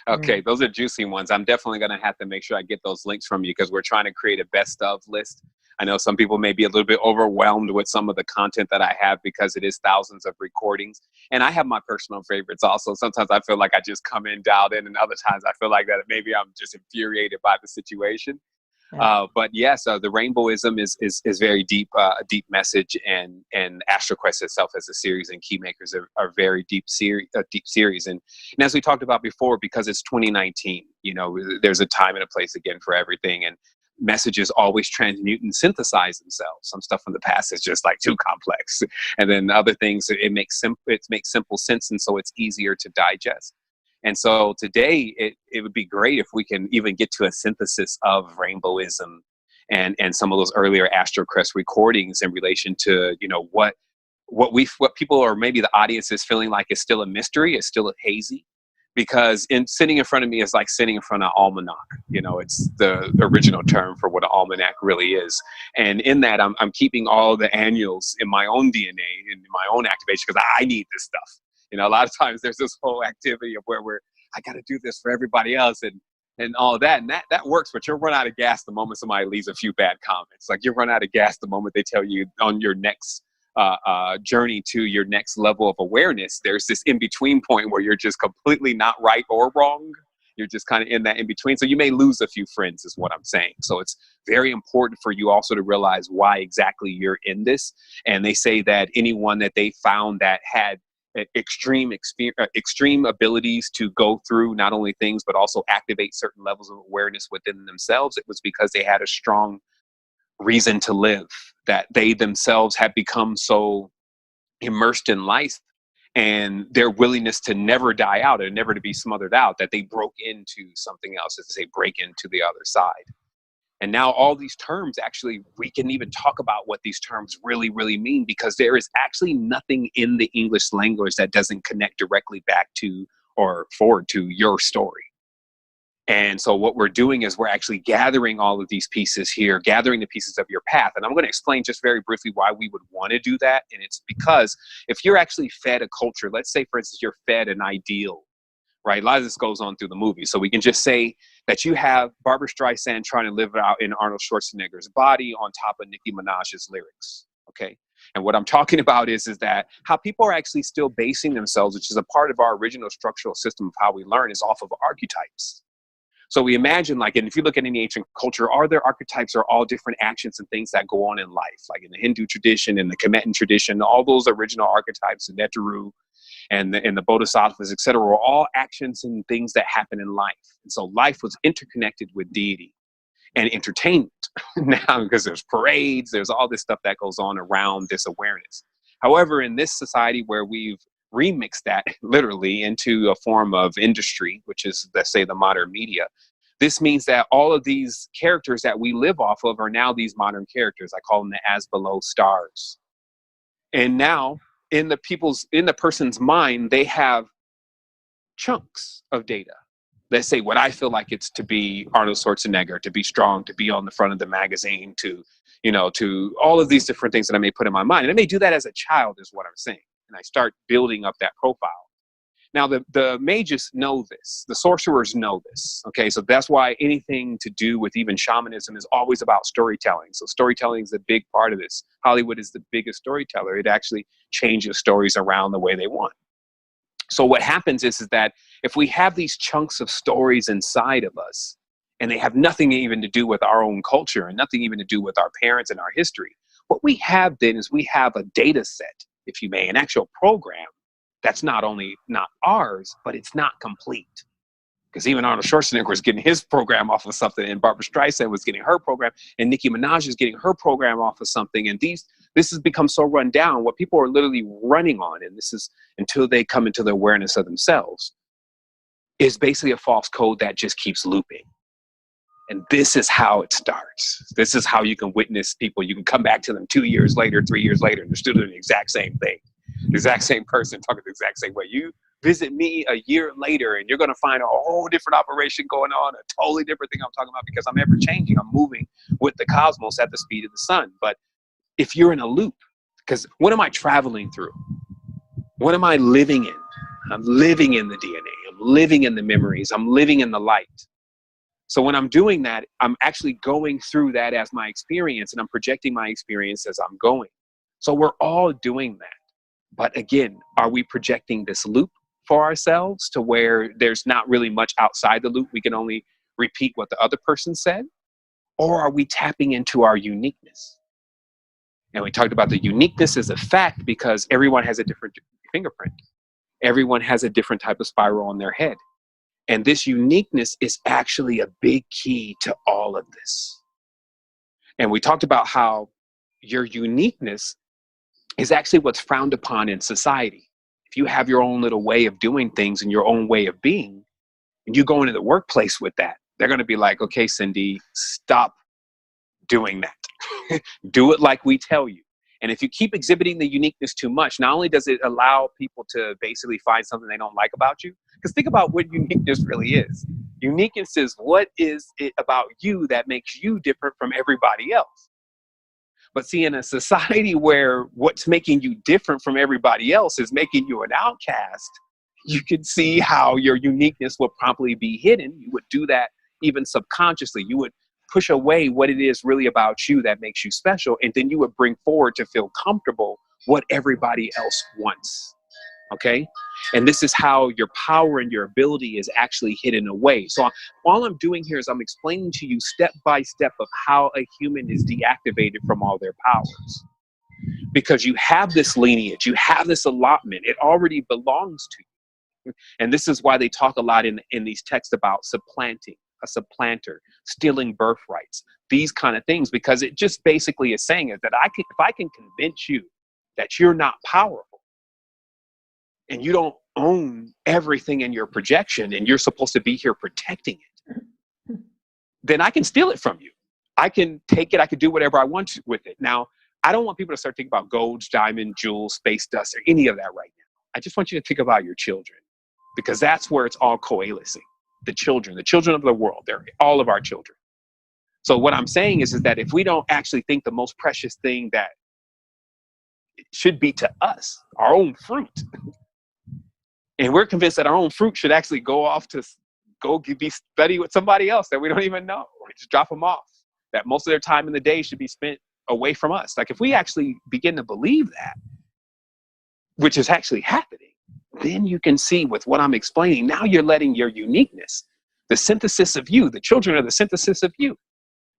Okay, those are juicy ones. I'm definitely going to have to make sure I get those links from you, because we're trying to create a best of list. I know some people may be a little bit overwhelmed with some of the content that I have, because it is thousands of recordings. And I have my personal favorites also. Sometimes I feel like I just come in dialed in, and other times I feel like that maybe I'm just infuriated by the situation. But yes, the rainbowism is very deep, a deep message, and AstroQuest itself as a series and Keymakers are very deep series. And as we talked about before, because it's 2019, you know, there's a time and a place again for everything, and messages always transmute and synthesize themselves. Some stuff from the past is just like too complex, and then other things it makes simple sense, and so it's easier to digest. And so today, it would be great if we can even get to a synthesis of rainbowism and some of those earlier AstroQuest recordings in relation to, you know, what people, or maybe the audience, is feeling like is still a mystery, is still a hazy. Because sitting in front of me is like sitting in front of an almanac. You know, it's the original term for what an almanac really is. And in that, I'm keeping all the annuals in my own DNA, in my own activation, because I need this stuff. You know, a lot of times there's this whole activity of where I got to do this for everybody else and all of that. And that works, but you'll run out of gas the moment somebody leaves a few bad comments. Like, you run out of gas the moment they tell you on your next journey to your next level of awareness. There's this in-between point where you're just completely not right or wrong. You're just kind of in that in-between. So you may lose a few friends, is what I'm saying. So it's very important for you also to realize why exactly you're in this. And they say that anyone that they found that had extreme abilities to go through not only things, but also activate certain levels of awareness within themselves, it was because they had a strong reason to live, that they themselves had become so immersed in life and their willingness to never die out and never to be smothered out, that they broke into something else, as they say, break into the other side. And now all these terms, actually, we can even talk about what these terms really, really mean, because there is actually nothing in the English language that doesn't connect directly back to or forward to your story. And so what we're doing is we're actually gathering all of these pieces here, gathering the pieces of your path. And I'm going to explain just very briefly why we would want to do that. And it's because if you're actually fed a culture, let's say, for instance, you're fed an ideal, right? A lot of this goes on through the movie. So we can just say that you have Barbra Streisand trying to live out in Arnold Schwarzenegger's body on top of Nicki Minaj's lyrics, okay? And what I'm talking about is that how people are actually still basing themselves, which is a part of our original structural system of how we learn, is off of archetypes. So we imagine, like, and if you look at any ancient culture, are there archetypes are all different actions and things that go on in life, like in the Hindu tradition and the Tibetan tradition, all those original archetypes, the Neteru and the Bodhisattvas, etc., were all actions and things that happen in life. And so life was interconnected with deity and entertainment now, because there's parades, there's all this stuff that goes on around this awareness. However, in this society where we've remixed that literally into a form of industry, which is, let's say, the modern media, this means that all of these characters that we live off of are now these modern characters. I call them the as below stars. And now in the person's mind, they have chunks of data. Let's say what I feel like it's to be Arnold Schwarzenegger, to be strong, to be on the front of the magazine, to all of these different things that I may put in my mind. And I may do that as a child, is what I'm saying. And I start building up that profile. Now, the mages know this. The sorcerers know this. Okay, so that's why anything to do with even shamanism is always about storytelling. So storytelling is a big part of this. Hollywood is the biggest storyteller. It actually changes stories around the way they want. So what happens is that if we have these chunks of stories inside of us, and they have nothing even to do with our own culture and nothing even to do with our parents and our history, what we have then is we have a data set, if you may, an actual program that's not only not ours, but it's not complete. Because even Arnold Schwarzenegger was getting his program off of something, and Barbara Streisand was getting her program, and Nicki Minaj is getting her program off of something. And this has become so run down. What people are literally running on, and this is until they come into the awareness of themselves, is basically a false code that just keeps looping. And this is how it starts. This is how you can witness people. You can come back to them 2 years later, 3 years later, and they're still doing the exact same thing. The exact same person talking the exact same way. You visit me a year later and you're going to find a whole different operation going on, a totally different thing I'm talking about, because I'm ever changing. I'm moving with the cosmos at the speed of the sun. But if you're in a loop, because what am I traveling through? What am I living in? I'm living in the DNA. I'm living in the memories. I'm living in the light. So when I'm doing that, I'm actually going through that as my experience, and I'm projecting my experience as I'm going. So we're all doing that. But again, are we projecting this loop for ourselves to where there's not really much outside the loop? We can only repeat what the other person said? Or are we tapping into our uniqueness? And we talked about the uniqueness as a fact because everyone has a different fingerprint. Everyone has a different type of spiral on their head. And this uniqueness is actually a big key to all of this. And we talked about how your uniqueness is actually what's frowned upon in society. If you have your own little way of doing things and your own way of being, and you go into the workplace with that, they're going to be like, okay, Cindy, stop doing that. Do it like we tell you. And if you keep exhibiting the uniqueness too much, not only does it allow people to basically find something they don't like about you, because think about what uniqueness really is. Uniqueness is what is it about you that makes you different from everybody else. But see, in a society where what's making you different from everybody else is making you an outcast, you can see how your uniqueness will promptly be hidden. You would do that even subconsciously. You would push away what it is really about you that makes you special, and then you would bring forward to feel comfortable what everybody else wants. Okay? And this is how your power and your ability is actually hidden away. So all I'm doing here is I'm explaining to you step by step of how a human is deactivated from all their powers. Because you have this lineage, you have this allotment, it already belongs to you. And this is why they talk a lot in these texts about supplanting, a supplanter, stealing birthrights, these kind of things, because it just basically is saying is that if I can convince you that you're not powerful, and you don't own everything in your projection, and you're supposed to be here protecting it, then I can steal it from you. I can take it. I can do whatever I want with it. Now, I don't want people to start thinking about golds, diamond, jewels, space dust, or any of that right now. I just want you to think about your children, because that's where it's all coalescing. The children of the world, they're all of our children. So what I'm saying is that if we don't actually think the most precious thing that it should be to us, our own fruit, and we're convinced that our own fruit should actually go off to go be study with somebody else that we don't even know, or just drop them off, that most of their time in the day should be spent away from us. Like if we actually begin to believe that, which is actually happening, then you can see with what I'm explaining, now you're letting your uniqueness, the synthesis of you, the children are the synthesis of you.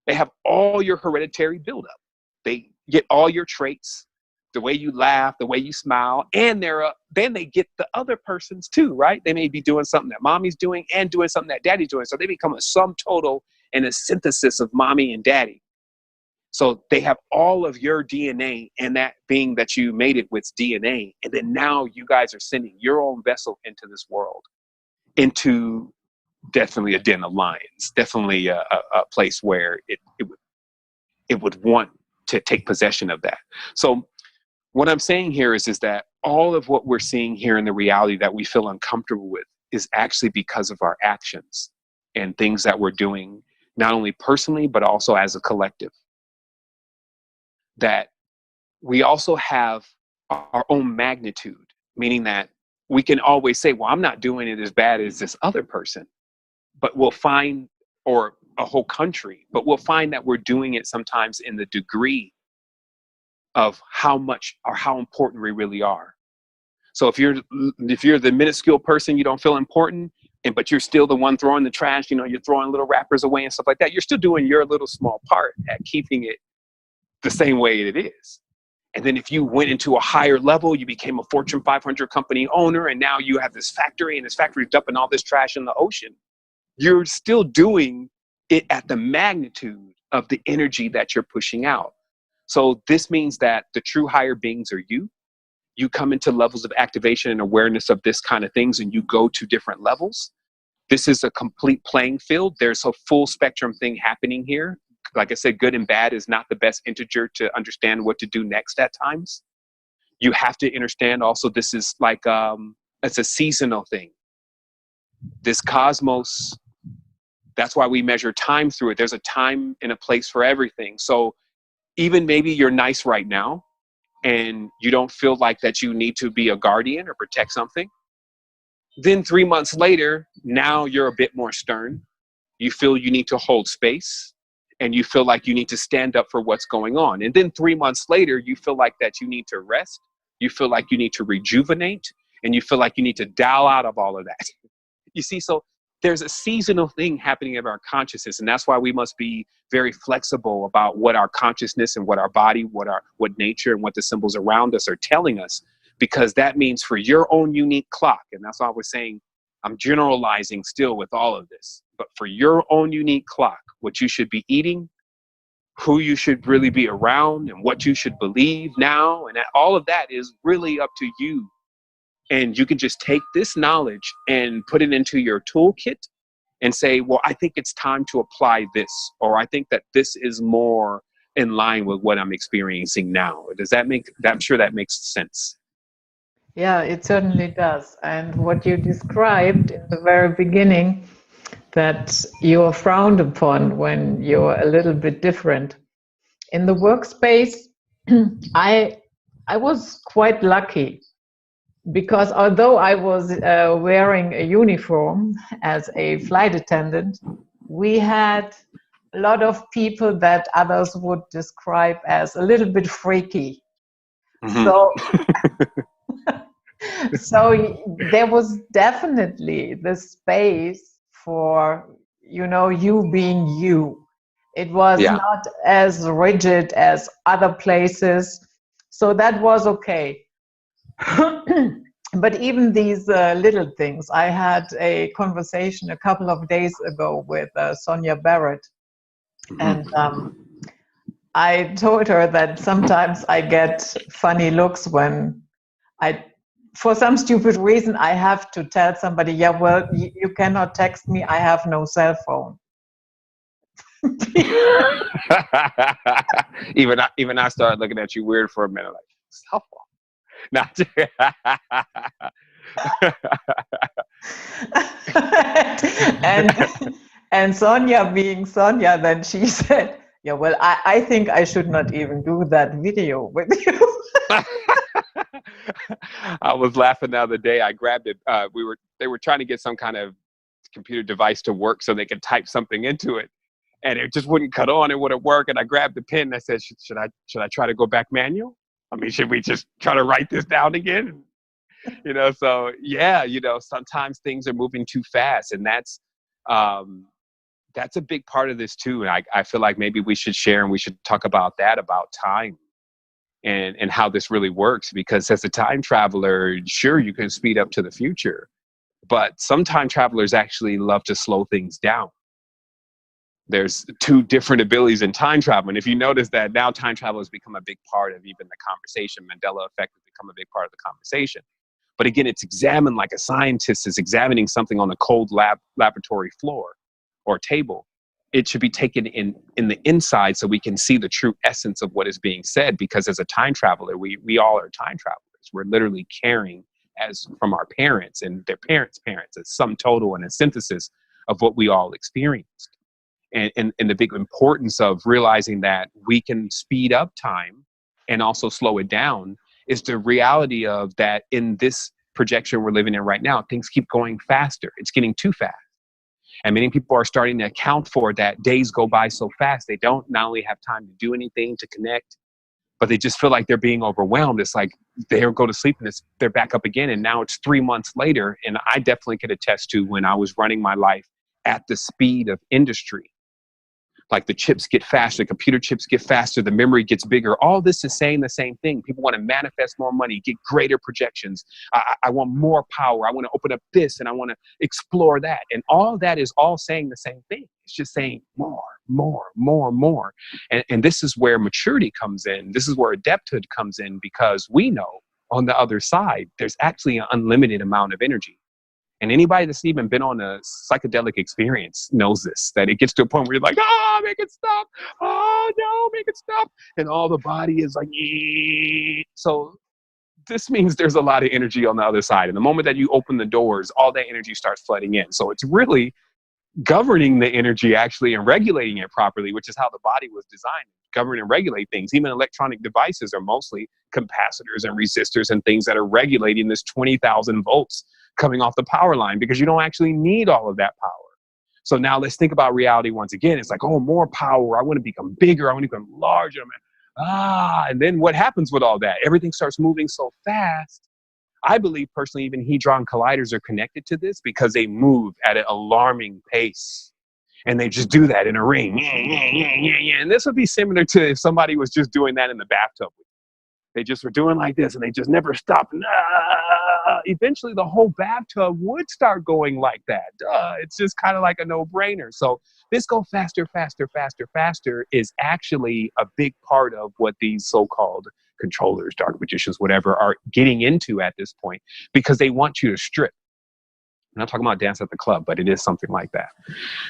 They have all your hereditary buildup. They get all your traits, the way you laugh, the way you smile, and then they get the other person's too, right? They may be doing something that mommy's doing and doing something that daddy's doing. So they become a sum total and a synthesis of mommy and daddy. So they have all of your DNA, and that being that you made it with DNA. And then now you guys are sending your own vessel into this world, into definitely a den of lions, definitely a place where it would want to take possession of that. So what I'm saying here is that all of what we're seeing here in the reality that we feel uncomfortable with is actually because of our actions and things that we're doing, not only personally, but also as a collective. That we also have our own magnitude, meaning that we can always say, well, I'm not doing it as bad as this other person, but we'll find, or a whole country, but we'll find that we're doing it sometimes in the degree of how much or how important we really are. So if you're the minuscule person, you don't feel important, but you're still the one throwing the trash, you're throwing little wrappers away and stuff like that. You're still doing your little small part at keeping it the same way it is. And then if you went into a higher level, you became a Fortune 500 company owner, and now you have this factory, and this factory is dumping all this trash in the ocean. you're still doing it at the magnitude of the energy that you're pushing out. So this means that the true higher beings are you. You come into levels of activation and awareness of this kind of things, and you go to different levels. This is a complete playing field. There's a full spectrum thing happening here. Like I said, good and bad is not the best integer to understand what to do next at times. You have to understand also this is like, it's a seasonal thing. This cosmos, that's why we measure time through it. There's a time and a place for everything. So even maybe you're nice right now and you don't feel like that you need to be a guardian or protect something. Then 3 months later, now you're a bit more stern. You feel you need to hold space and you feel like you need to stand up for what's going on. And then 3 months later, you feel like that you need to rest. You feel like you need to rejuvenate and you feel like you need to dial out of all of that. You see, so there's a seasonal thing happening in our consciousness. And that's why we must be very flexible about what our consciousness and what our body, what nature and what the symbols around us are telling us, because that means for your own unique clock. And that's why we're saying, I'm generalizing still with all of this, but for your own unique clock, what you should be eating, who you should really be around and what you should believe now. And all of that is really up to you. And you can just take this knowledge and put it into your toolkit and say, well, I think it's time to apply this, or I think that this is more in line with what I'm experiencing now. Does that I'm sure that makes sense. Yeah, it certainly does. And what you described in the very beginning, that you are frowned upon when you're a little bit different. In the workspace, I was quite lucky, because although I was wearing a uniform as a flight attendant, we had a lot of people that others would describe as a little bit freaky. Mm-hmm. So there was definitely the space for, you being you. It was not as rigid as other places. So that was okay. But even these little things, I had a conversation a couple of days ago with Sonia Barrett, and I told her that sometimes I get funny looks when for some stupid reason, I have to tell somebody, yeah, well, you cannot text me, I have no cell phone. Even I started looking at you weird for a minute, like, cell phone. Not and Sonia being Sonia, then she said, yeah, well, I think I should not even do that video with you. I was laughing the other day. I grabbed it. They were trying to get some kind of computer device to work so they could type something into it, and it just wouldn't cut on. It wouldn't work. And I grabbed the pen and I said, should I try to go back manual? I mean, should we just try to write this down again? So yeah, sometimes things are moving too fast, and that's a big part of this too. And I feel like maybe we should share and we should talk about that, about time and how this really works. Because as a time traveler, sure, you can speed up to the future, but some time travelers actually love to slow things down. There's two different abilities in time travel. And if you notice that now time travel has become a big part of even the conversation, Mandela effect has become a big part of the conversation. But again, it's examined like a scientist is examining something on a cold laboratory floor or table. It should be taken in the inside so we can see the true essence of what is being said. Because as a time traveler, we all are time travelers. We're literally carrying as from our parents and their parents' parents, a sum total and a synthesis of what we all experienced. And the big importance of realizing that we can speed up time and also slow it down is the reality of that in this projection we're living in right now, things keep going faster. It's getting too fast. And many people are starting to account for that days go by so fast. They don't not only have time to do anything, to connect, but they just feel like they're being overwhelmed. It's like they go to sleep and they're back up again. And now it's 3 months later. And I definitely could attest to when I was running my life at the speed of industry. Like the chips get faster, the computer chips get faster, the memory gets bigger. All this is saying the same thing. People want to manifest more money, get greater projections. I want more power. I want to open up this and I want to explore that. And all that is all saying the same thing. It's just saying more, more, more, more. And this is where maturity comes in. This is where adepthood comes in, because we know on the other side, there's actually an unlimited amount of energy. And anybody that's even been on a psychedelic experience knows this, that it gets to a point where you're like, oh, make it stop. Oh, no, make it stop. And all the body is like, ee. So this means there's a lot of energy on the other side. And the moment that you open the doors, all that energy starts flooding in. So it's really governing the energy actually and regulating it properly, which is how the body was designed. Govern and regulate things. Even electronic devices are mostly capacitors and resistors and things that are regulating this 20,000 volts coming off the power line, because you don't actually need all of that power. So now let's think about reality once again. It's like, oh, more power. I want to become bigger. I want to become larger. And then what happens with all that? Everything starts moving so fast. I believe personally, even Hadron Colliders are connected to this because they move at an alarming pace. And they just do that in a ring. And this would be similar to if somebody was just doing that in the bathtub. They just were doing like this and they just never stopped. Eventually, the whole bathtub would start going like that. It's just kind of like a no-brainer. So this go faster, faster, faster, faster is actually a big part of what these so-called controllers, dark magicians, whatever, are getting into at this point, because they want you to strip. I'm not talking about dance at the club, but it is something like that.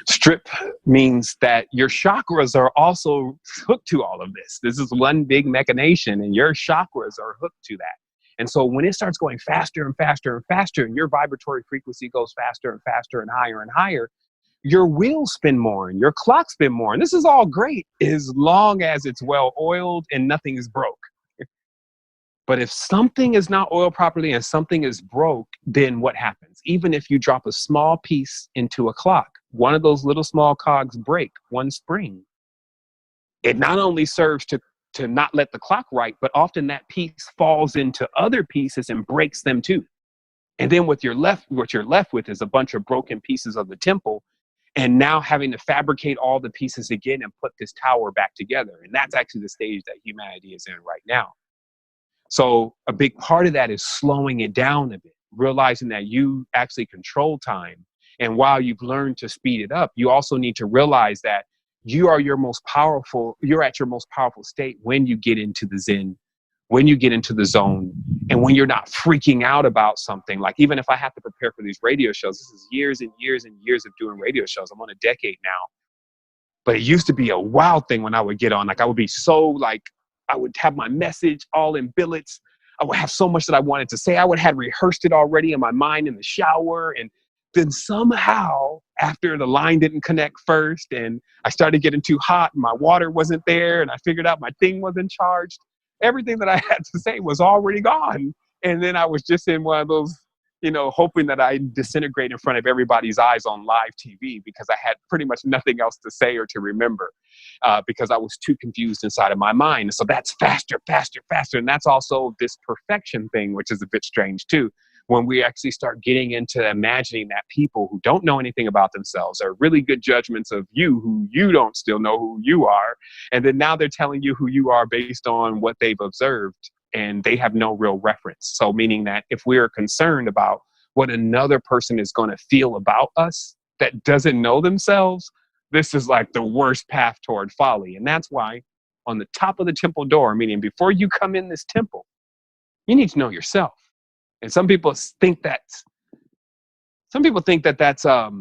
Strip means that your chakras are also hooked to all of this. This is one big machination, and your chakras are hooked to that. And so when it starts going faster and faster and faster, and your vibratory frequency goes faster and faster and higher, your wheels spin more and your clock spin more. And this is all great as long as it's well oiled and nothing is broke. But if something is not oiled properly and something is broke, then what happens? Even if you drop a small piece into a clock, one of those little small cogs break, one spring, it not only serves to not let the clock right, but often that piece falls into other pieces and breaks them too. And then what you're left with is a bunch of broken pieces of the temple, and now having to fabricate all the pieces again and put this tower back together. And that's actually the stage that humanity is in right now. So a big part of that is slowing it down a bit, realizing that you actually control time. And while you've learned to speed it up, you also need to realize that you're at your most powerful state when you get into the Zen, when you get into the zone, and when you're not freaking out about something. Like, even if I have to prepare for these radio shows, this is years and years and years of doing radio shows. I'm on a decade now. But it used to be a wild thing when I would get on. Like, I would be so like, I would have my message all in billets. I would have so much that I wanted to say. I would have rehearsed it already in my mind in the shower. And then somehow, after the line didn't connect first, and I started getting too hot, and my water wasn't there, and I figured out my thing wasn't charged, everything that I had to say was already gone. And then I was just in one of those, hoping that I disintegrate in front of everybody's eyes on live TV, because I had pretty much nothing else to say or to remember, because I was too confused inside of my mind. So that's faster, faster, faster. And that's also this perfection thing, which is a bit strange too. When we actually start getting into imagining that people who don't know anything about themselves are really good judgments of you, who you don't still know who you are. And then now they're telling you who you are based on what they've observed, and they have no real reference. So meaning that if we're concerned about what another person is going to feel about us that doesn't know themselves, this is like the worst path toward folly. And that's why on the top of the temple door, meaning before you come in this temple, you need to know yourself. And some people think that's a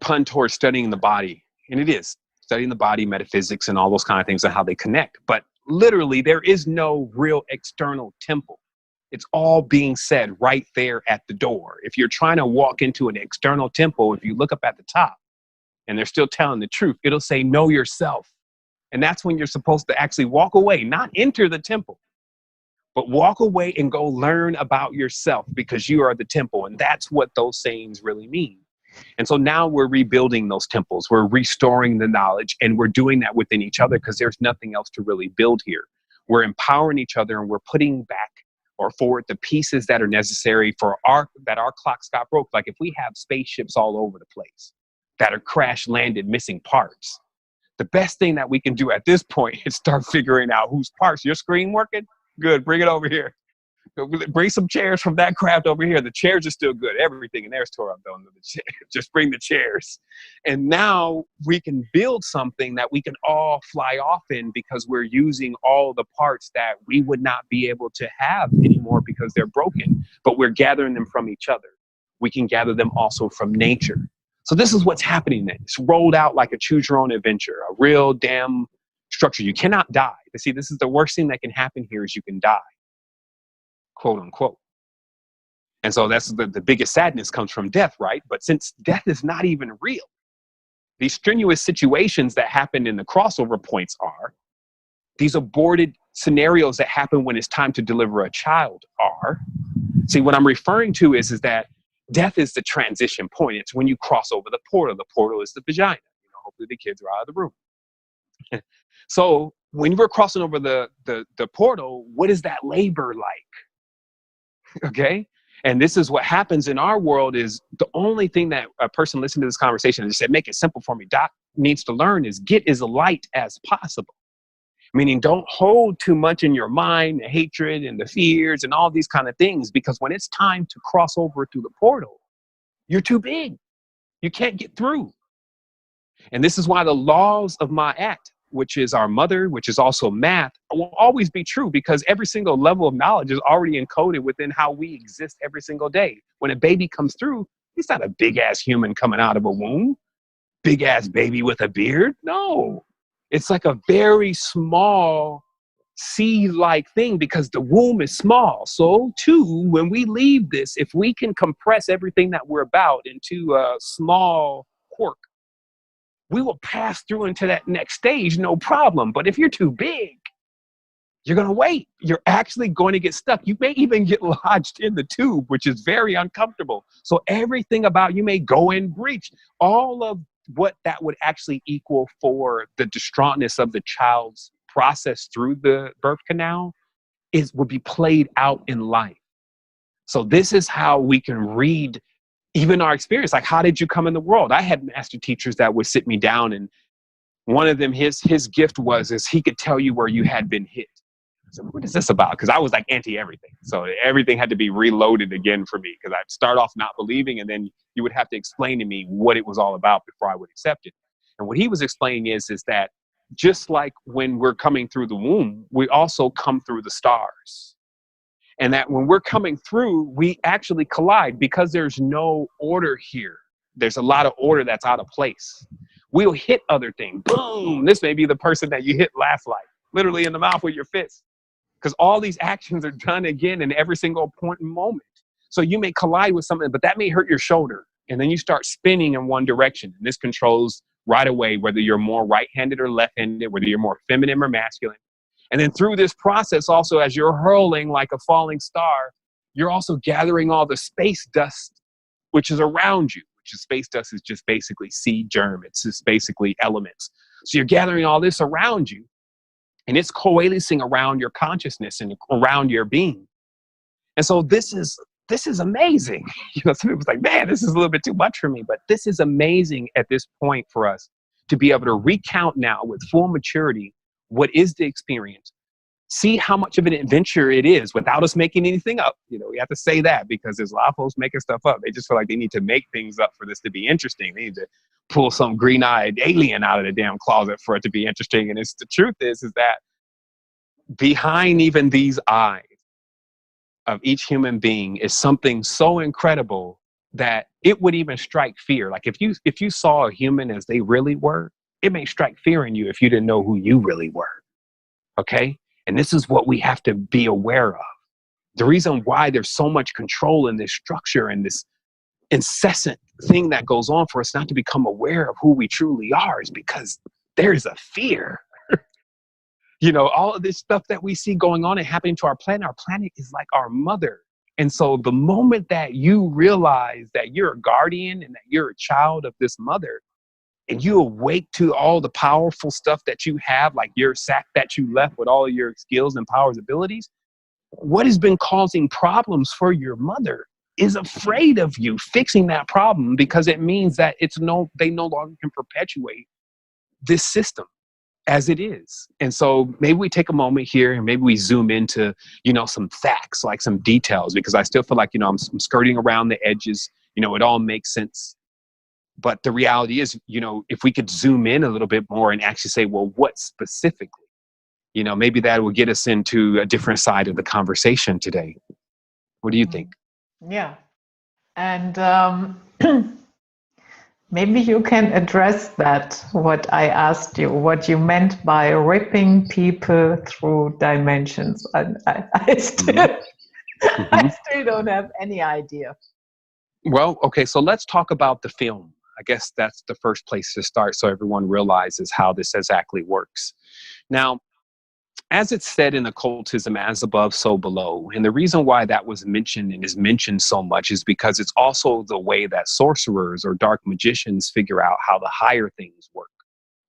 pun towards studying the body. And it is studying the body, metaphysics, and all those kind of things and how they connect. But literally, there is no real external temple. It's all being said right there at the door. If you're trying to walk into an external temple, if you look up at the top and they're still telling the truth, it'll say, know yourself. And that's when you're supposed to actually walk away, not enter the temple, but walk away and go learn about yourself, because you are the temple. And that's what those sayings really mean. And so now we're rebuilding those temples. We're restoring the knowledge, and we're doing that within each other, because there's nothing else to really build here. We're empowering each other, and we're putting back or forward the pieces that are necessary for our clocks got broke. Like if we have spaceships all over the place that are crash landed, missing parts, The best thing that we can do at this point is start figuring out whose parts. Your screen working? Good. Bring it over here. Bring some chairs from that craft over here. The chairs are still good. Everything in there is tore up though. Just bring the chairs. And now we can build something that we can all fly off in because we're using all the parts that we would not be able to have anymore because they're broken, but we're gathering them from each other. We can gather them also from nature. So this is what's happening then. It's rolled out like a choose your own adventure, a real damn structure. You cannot die. You see, this is the worst thing that can happen here is you can die. Quote unquote. And so that's the biggest sadness comes from death, right? But since death is not even real, these strenuous situations that happen in the crossover points are, these aborted scenarios that happen when it's time to deliver a child are. See, what I'm referring to is that death is the transition point. It's when you cross over the portal. The portal is the vagina. Hopefully the kids are out of the room. So when we're crossing over the portal, what is that labor like? Okay. And this is what happens in our world is the only thing that a person listening to this conversation and just said, make it simple for me, Doc, needs to learn is get as light as possible. Meaning don't hold too much in your mind, the hatred and the fears and all these kind of things, because when it's time to cross over through the portal, you're too big. You can't get through. And this is why the laws of Ma'at, which is our mother, which is also math, will always be true because every single level of knowledge is already encoded within how we exist every single day. When a baby comes through, he's not a big ass human coming out of a womb, big ass baby with a beard. No, it's like a very small seed-like thing because the womb is small. So too, when we leave this, if we can compress everything that we're about into a small quirk, we will pass through into that next stage, no problem. But if you're too big, you're going to wait. You're actually going to get stuck. You may even get lodged in the tube, which is very uncomfortable. So everything about you may go in breach. All of what that would actually equal for the distraughtness of the child's process through the birth canal would be played out in life. So this is how we can read even our experience. Like, how did you come in the world? I had master teachers that would sit me down, and one of them, his gift is he could tell you where you had been hit. So what is this about? Because I was like anti everything. So everything had to be reloaded again for me because I'd start off not believing, and then you would have to explain to me what it was all about before I would accept it. And what he was explaining is that just like when we're coming through the womb, we also come through the stars. And that when we're coming through, we actually collide because there's no order here. There's a lot of order that's out of place. We'll hit other things. Boom. This may be the person that you hit last life, literally in the mouth with your fist. Because all these actions are done again in every single point and moment. So you may collide with something, but that may hurt your shoulder. And then you start spinning in one direction. And this controls right away whether you're more right-handed or left-handed, whether you're more feminine or masculine. And then through this process, also, as you're hurling like a falling star, you're also gathering all the space dust, which is around you, which is space dust is just basically seed germ. It's just basically elements. So you're gathering all this around you, and it's coalescing around your consciousness and around your being. And so this is amazing. Some people's like, man, this is a little bit too much for me, but this is amazing at this point for us to be able to recount now with full maturity what is the experience, see how much of an adventure it is without us making anything up. We have to say that because there's a lot of folks making stuff up. They just feel like they need to make things up for this to be interesting. They need to pull some green-eyed alien out of the damn closet for it to be interesting. And the truth is that behind even these eyes of each human being is something so incredible that it would even strike fear. Like if you saw a human as they really were, it may strike fear in you if you didn't know who you really were. Okay? And this is what we have to be aware of. The reason why there's so much control in this structure and this incessant thing that goes on for us not to become aware of who we truly are is because there's a fear. All of this stuff that we see going on and happening to our planet is like our mother. And so the moment that you realize that you're a guardian and that you're a child of this mother, and you awake to all the powerful stuff that you have, like your sack that you left with all of your skills and powers, abilities, what has been causing problems for your mother is afraid of you fixing that problem because it means that they no longer can perpetuate this system as it is. And so maybe we take a moment here and maybe we zoom into, some facts, like some details, because I still feel like, I'm skirting around the edges. It all makes sense. But the reality is, if we could zoom in a little bit more and actually say, well, what specifically, maybe that will get us into a different side of the conversation today. What do you think? Yeah. And maybe you can address that, what I asked you, what you meant by ripping people through dimensions. I still don't have any idea. Well, okay, so let's talk about the film. I guess that's the first place to start so everyone realizes how this exactly works. Now, as it's said in occultism, as above, so below. And the reason why that was mentioned and is mentioned so much is because it's also the way that sorcerers or dark magicians figure out how the higher things work.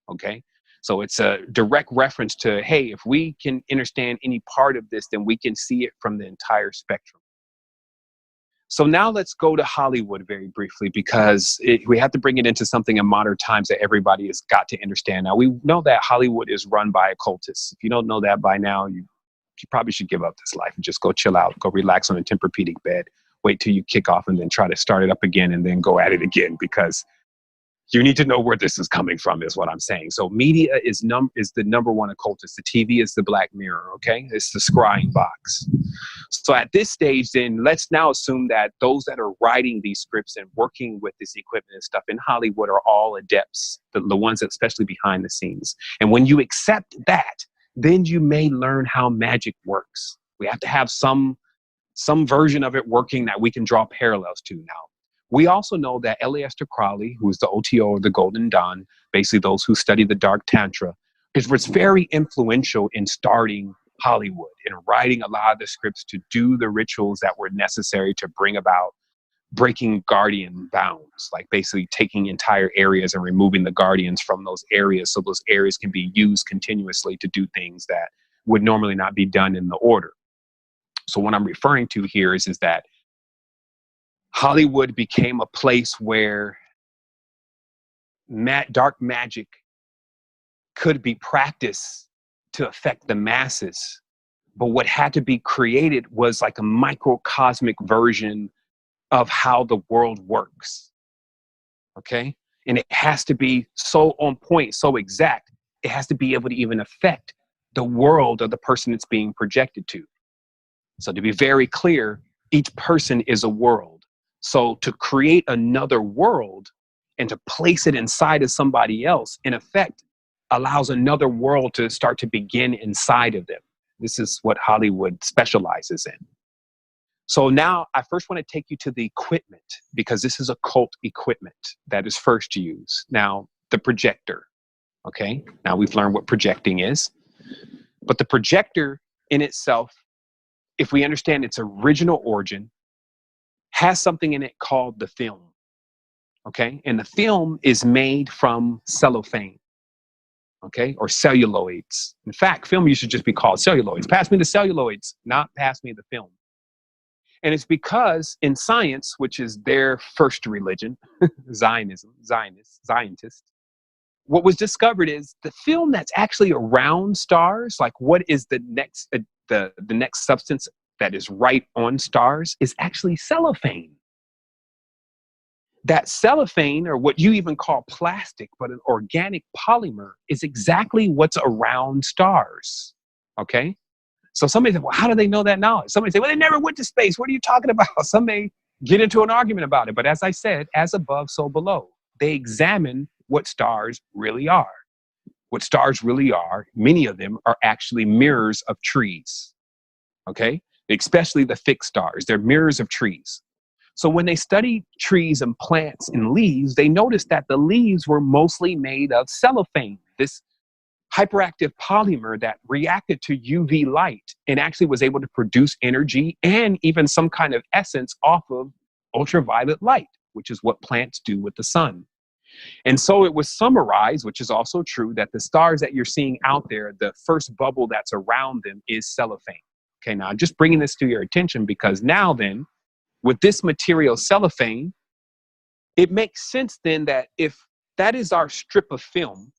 Okay. So it's a direct reference to, hey, if we can understand any part of this, then we can see it from the entire spectrum. So now let's go to Hollywood very briefly, because we have to bring it into something in modern times that everybody has got to understand. Now, we know that Hollywood is run by occultists. If you don't know that by now, you probably should give up this life and just go chill out, go relax on a Tempur-Pedic bed, wait till you kick off and then try to start it up again and then go at it again, because you need to know where this is coming from, is what I'm saying. So media is the number one occultist. The TV is the Black Mirror, okay? It's the scrying box. So at this stage, then let's now assume that those that are writing these scripts and working with this equipment and stuff in Hollywood are all adepts, the ones that especially behind the scenes. And when you accept that, then you may learn how magic works. We have to have some version of it working that we can draw parallels to now. We also know that Aleister Crowley, who is the OTO of the Golden Dawn, basically those who study the Dark Tantra, was very influential in starting Hollywood and writing a lot of the scripts to do the rituals that were necessary to bring about breaking guardian bounds, like basically taking entire areas and removing the guardians from those areas so those areas can be used continuously to do things that would normally not be done in the order. So what I'm referring to here is that Hollywood became a place where dark magic could be practiced to affect the masses. But what had to be created was like a microcosmic version of how the world works. Okay? And it has to be so on point, so exact. It has to be able to even affect the world of the person it's being projected to. So to be very clear, each person is a world. So to create another world and to place it inside of somebody else, in effect, allows another world to start to begin inside of them. This is what Hollywood specializes in. So now I first want to take you to the equipment, because this is occult equipment that is first used. Now, the projector. Okay, now we've learned what projecting is. But the projector in itself, if we understand its original origin, has something in it called the film. Okay, and the film is made from cellophane. Okay, or celluloids. In fact, film used to just be called celluloids. Pass me the celluloids, not pass me the film. And it's because in science, which is their first religion, Zionists, what was discovered is the film that's actually around stars, like what is the next substance that is right on stars, is actually cellophane. That cellophane, or what you even call plastic, but an organic polymer, is exactly what's around stars. Okay? So somebody said, well, how do they know that knowledge? Somebody say, well, they never went to space. What are you talking about? Some may get into an argument about it. But as I said, as above, so below. They examine what stars really are. What stars really are, many of them are actually mirrors of trees. Okay? Especially the fixed stars. They're mirrors of trees. So when they studied trees and plants and leaves, they noticed that the leaves were mostly made of cellophane, this hyperactive polymer that reacted to UV light and actually was able to produce energy and even some kind of essence off of ultraviolet light, which is what plants do with the sun. And so it was summarized, which is also true, that the stars that you're seeing out there, the first bubble that's around them is cellophane. Okay, now I'm just bringing this to your attention because now then, with this material cellophane, it makes sense then that if that is our strip of film,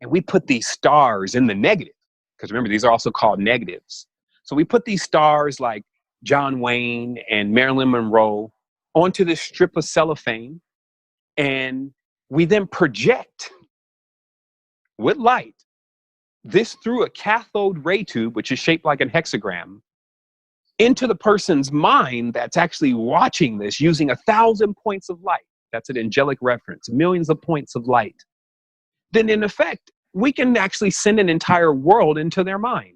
and we put these stars in the negative, because remember, these are also called negatives. So we put these stars like John Wayne and Marilyn Monroe onto this strip of cellophane, and we then project with light this through a cathode ray tube, which is shaped like a hexagram, into the person's mind that's actually watching this using 1,000 points of light. That's an angelic reference, millions of points of light. Then in effect, we can actually send an entire world into their mind.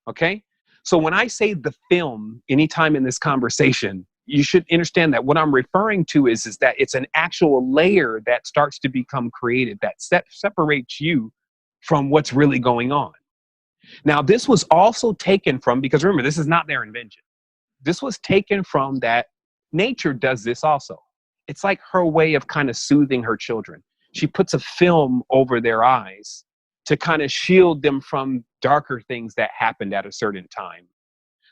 Okay? So when I say the film, anytime in this conversation, you should understand that what I'm referring to is that it's an actual layer that starts to become created that separates you from what's really going on. Now, this was also taken from, because remember, this is not their invention. This was taken from that nature does this also. It's like her way of kind of soothing her children. She puts a film over their eyes to kind of shield them from darker things that happened at a certain time.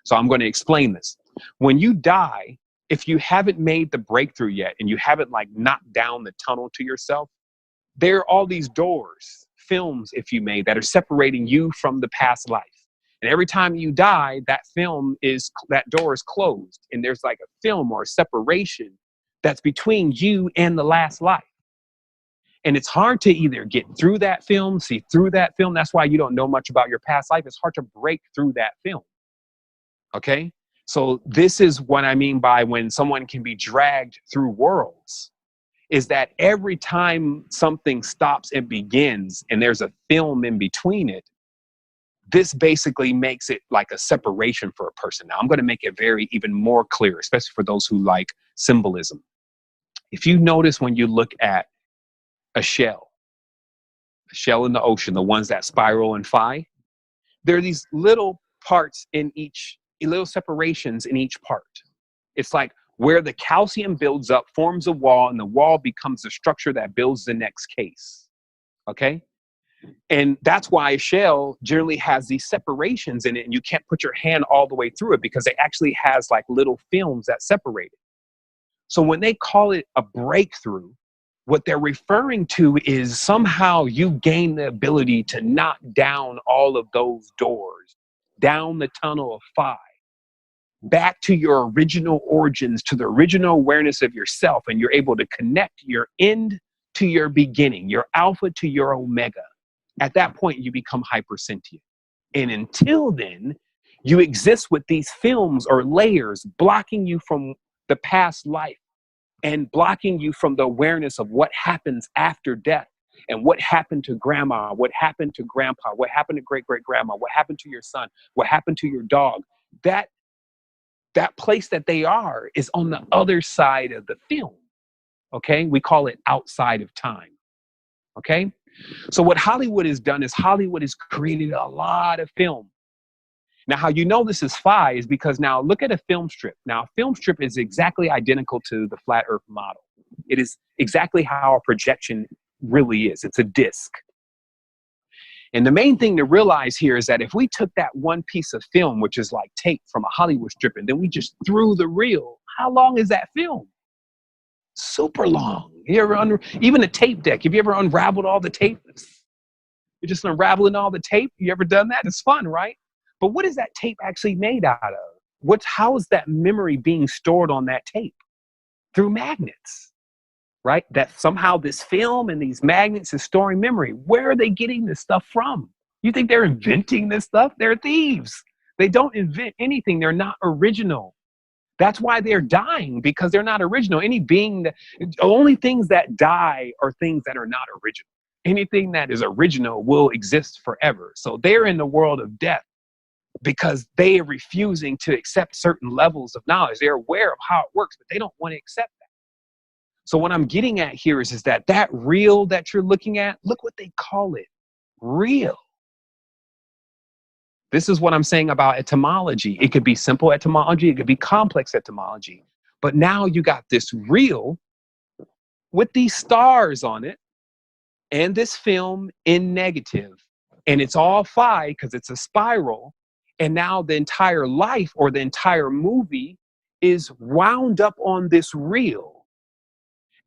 So I'm going to explain this. When you die, if you haven't made the breakthrough yet and you haven't like knocked down the tunnel to yourself, there are all these doors, films, if you may, that are separating you from the past life. And every time you die, that door is closed. And there's like a film or a separation that's between you and the last life. And it's hard to either get through that film, see through that film. That's why you don't know much about your past life. It's hard to break through that film. Okay? So this is what I mean by when someone can be dragged through worlds, is that every time something stops and begins and there's a film in between it, this basically makes it like a separation for a person. Now, I'm going to make it even more clear, especially for those who like symbolism. If you notice when you look at a shell in the ocean, the ones that spiral and fly, there are these little parts in each, little separations in each part. It's like where the calcium builds up, forms a wall, and the wall becomes the structure that builds the next case. Okay? And that's why a shell generally has these separations in it, and you can't put your hand all the way through it because it actually has like little films that separate it. So when they call it a breakthrough, what they're referring to is somehow you gain the ability to knock down all of those doors, down the tunnel of phi, back to your original origins, to the original awareness of yourself, and you're able to connect your end to your beginning, your alpha to your omega. At that point, you become hypersentient. And until then, you exist with these films or layers blocking you from the past life and blocking you from the awareness of what happens after death and what happened to grandma, what happened to grandpa, what happened to great-great-grandma, what happened to your son, what happened to your dog. That place that they are is on the other side of the film. Okay? We call it outside of time. Okay? So what Hollywood has done is Hollywood has created a lot of film. Now, how you know this is phi is because now look at a film strip. Now, a film strip is exactly identical to the flat earth model. It is exactly how a projection really is. It's a disc. And the main thing to realize here is that if we took that one piece of film, which is like tape from a Hollywood strip, and then we just threw the reel, how long is that film? Super long. You ever even a tape deck, have you ever unraveled all the tape? You're just unraveling all the tape. You ever done that? It's fun, right? But what is that tape actually made out of? How is that memory being stored on that tape? Through magnets, right? That somehow this film and these magnets is storing memory. Where are they getting this stuff from? You think they're inventing this stuff? They're thieves. They don't invent anything. They're not original. That's why they're dying, because they're not original. Only things that die are things that are not original. Anything that is original will exist forever. So they're in the world of death because they are refusing to accept certain levels of knowledge. They're aware of how it works, but they don't want to accept that. So what I'm getting at here is that real that you're looking at, look what they call it, real. This is what I'm saying about etymology. It could be simple etymology, it could be complex etymology. But now you got this real with these stars on it and this film in negative. And it's all phi because it's a spiral. And now the entire life or the entire movie is wound up on this reel.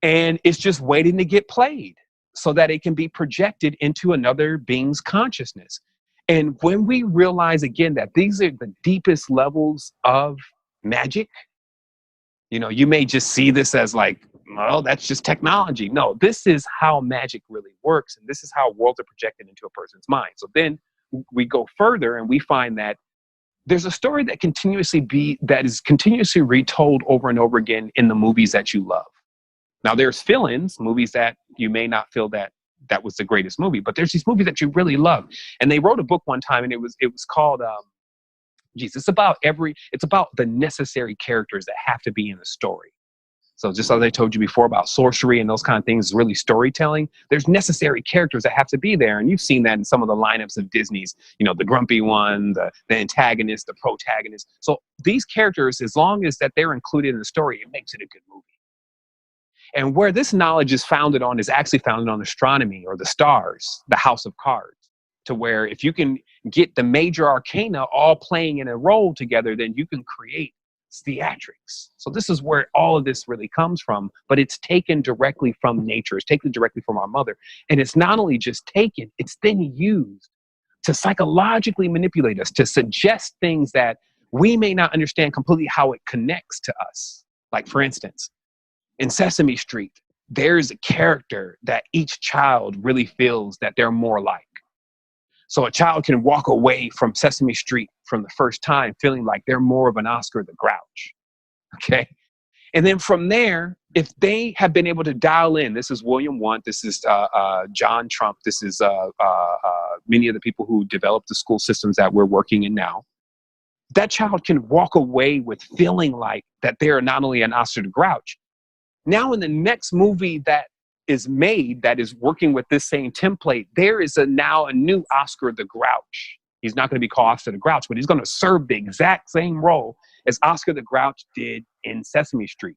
And it's just waiting to get played. so that it can be projected into another being's consciousness. And when we realize again that these are the deepest levels of magic, you know, you may just see this as like, well, that's just technology. No, this is how magic really works. And this is how worlds are projected into a person's mind. So then we go further and we find that there's a story that is continuously retold over and over again in the movies that you love. Now there's fill-ins, movies that you may not feel that was the greatest movie, but there's these movies that you really love. And they wrote a book one time and it was called, it's about the necessary characters that have to be in a story. So just as I told you before about sorcery and those kind of things, really storytelling, there's necessary characters that have to be there. And you've seen that in some of the lineups of Disney's, you know, the grumpy one, the antagonist, the protagonist. So these characters, as long as that they're included in the story, it makes it a good movie. And where this knowledge is actually founded on astronomy or the stars, the house of cards, to where if you can get the major arcana all playing in a role together, then you can create theatrics. So this is where all of this really comes from, but it's taken directly from nature. It's taken directly from our mother. And it's not only just taken, it's then used to psychologically manipulate us, to suggest things that we may not understand completely how it connects to us. Like, for instance, in Sesame Street, there's a character that each child really feels that they're more like. So a child can walk away from Sesame Street from the first time feeling like they're more of an Oscar the Grouch, okay? And then from there, if they have been able to dial in, this is William Wundt, this is John Trump, this is many of the people who developed the school systems that we're working in now, that child can walk away with feeling like that they're not only an Oscar the Grouch. Now in the next movie that is made that is working with this same template, there is now a new Oscar the Grouch. He's not going to be called Oscar the Grouch, but he's going to serve the exact same role as Oscar the Grouch did in Sesame Street.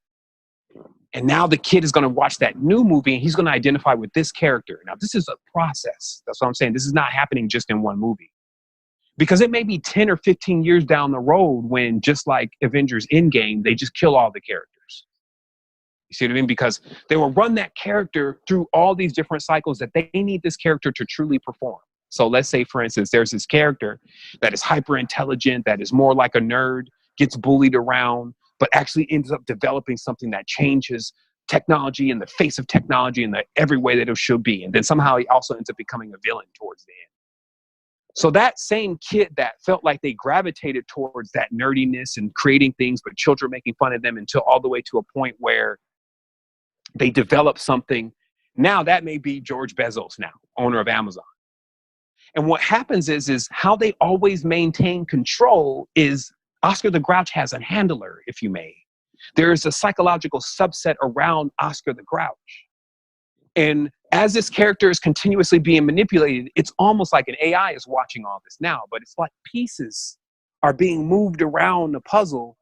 And now the kid is going to watch that new movie and he's going to identify with this character. Now this is a process. That's what I'm saying. This is not happening just in one movie. Because it may be 10 or 15 years down the road when, just like Avengers Endgame, they just kill all the characters. You see what I mean? Because they will run that character through all these different cycles that they need this character to truly perform. So let's say, for instance, there's this character that is hyper intelligent, that is more like a nerd, gets bullied around, but actually ends up developing something that changes technology in the face of technology in every way that it should be. And then somehow he also ends up becoming a villain towards the end. So that same kid that felt like they gravitated towards that nerdiness and creating things, but children making fun of them, until all the way to a point where they develop something. Now that may be George Bezos now, owner of Amazon. And what happens is how they always maintain control is Oscar the Grouch has a handler, if you may. There is a psychological subset around Oscar the Grouch. And as this character is continuously being manipulated, it's almost like an AI is watching all this now, but it's like pieces are being moved around the puzzle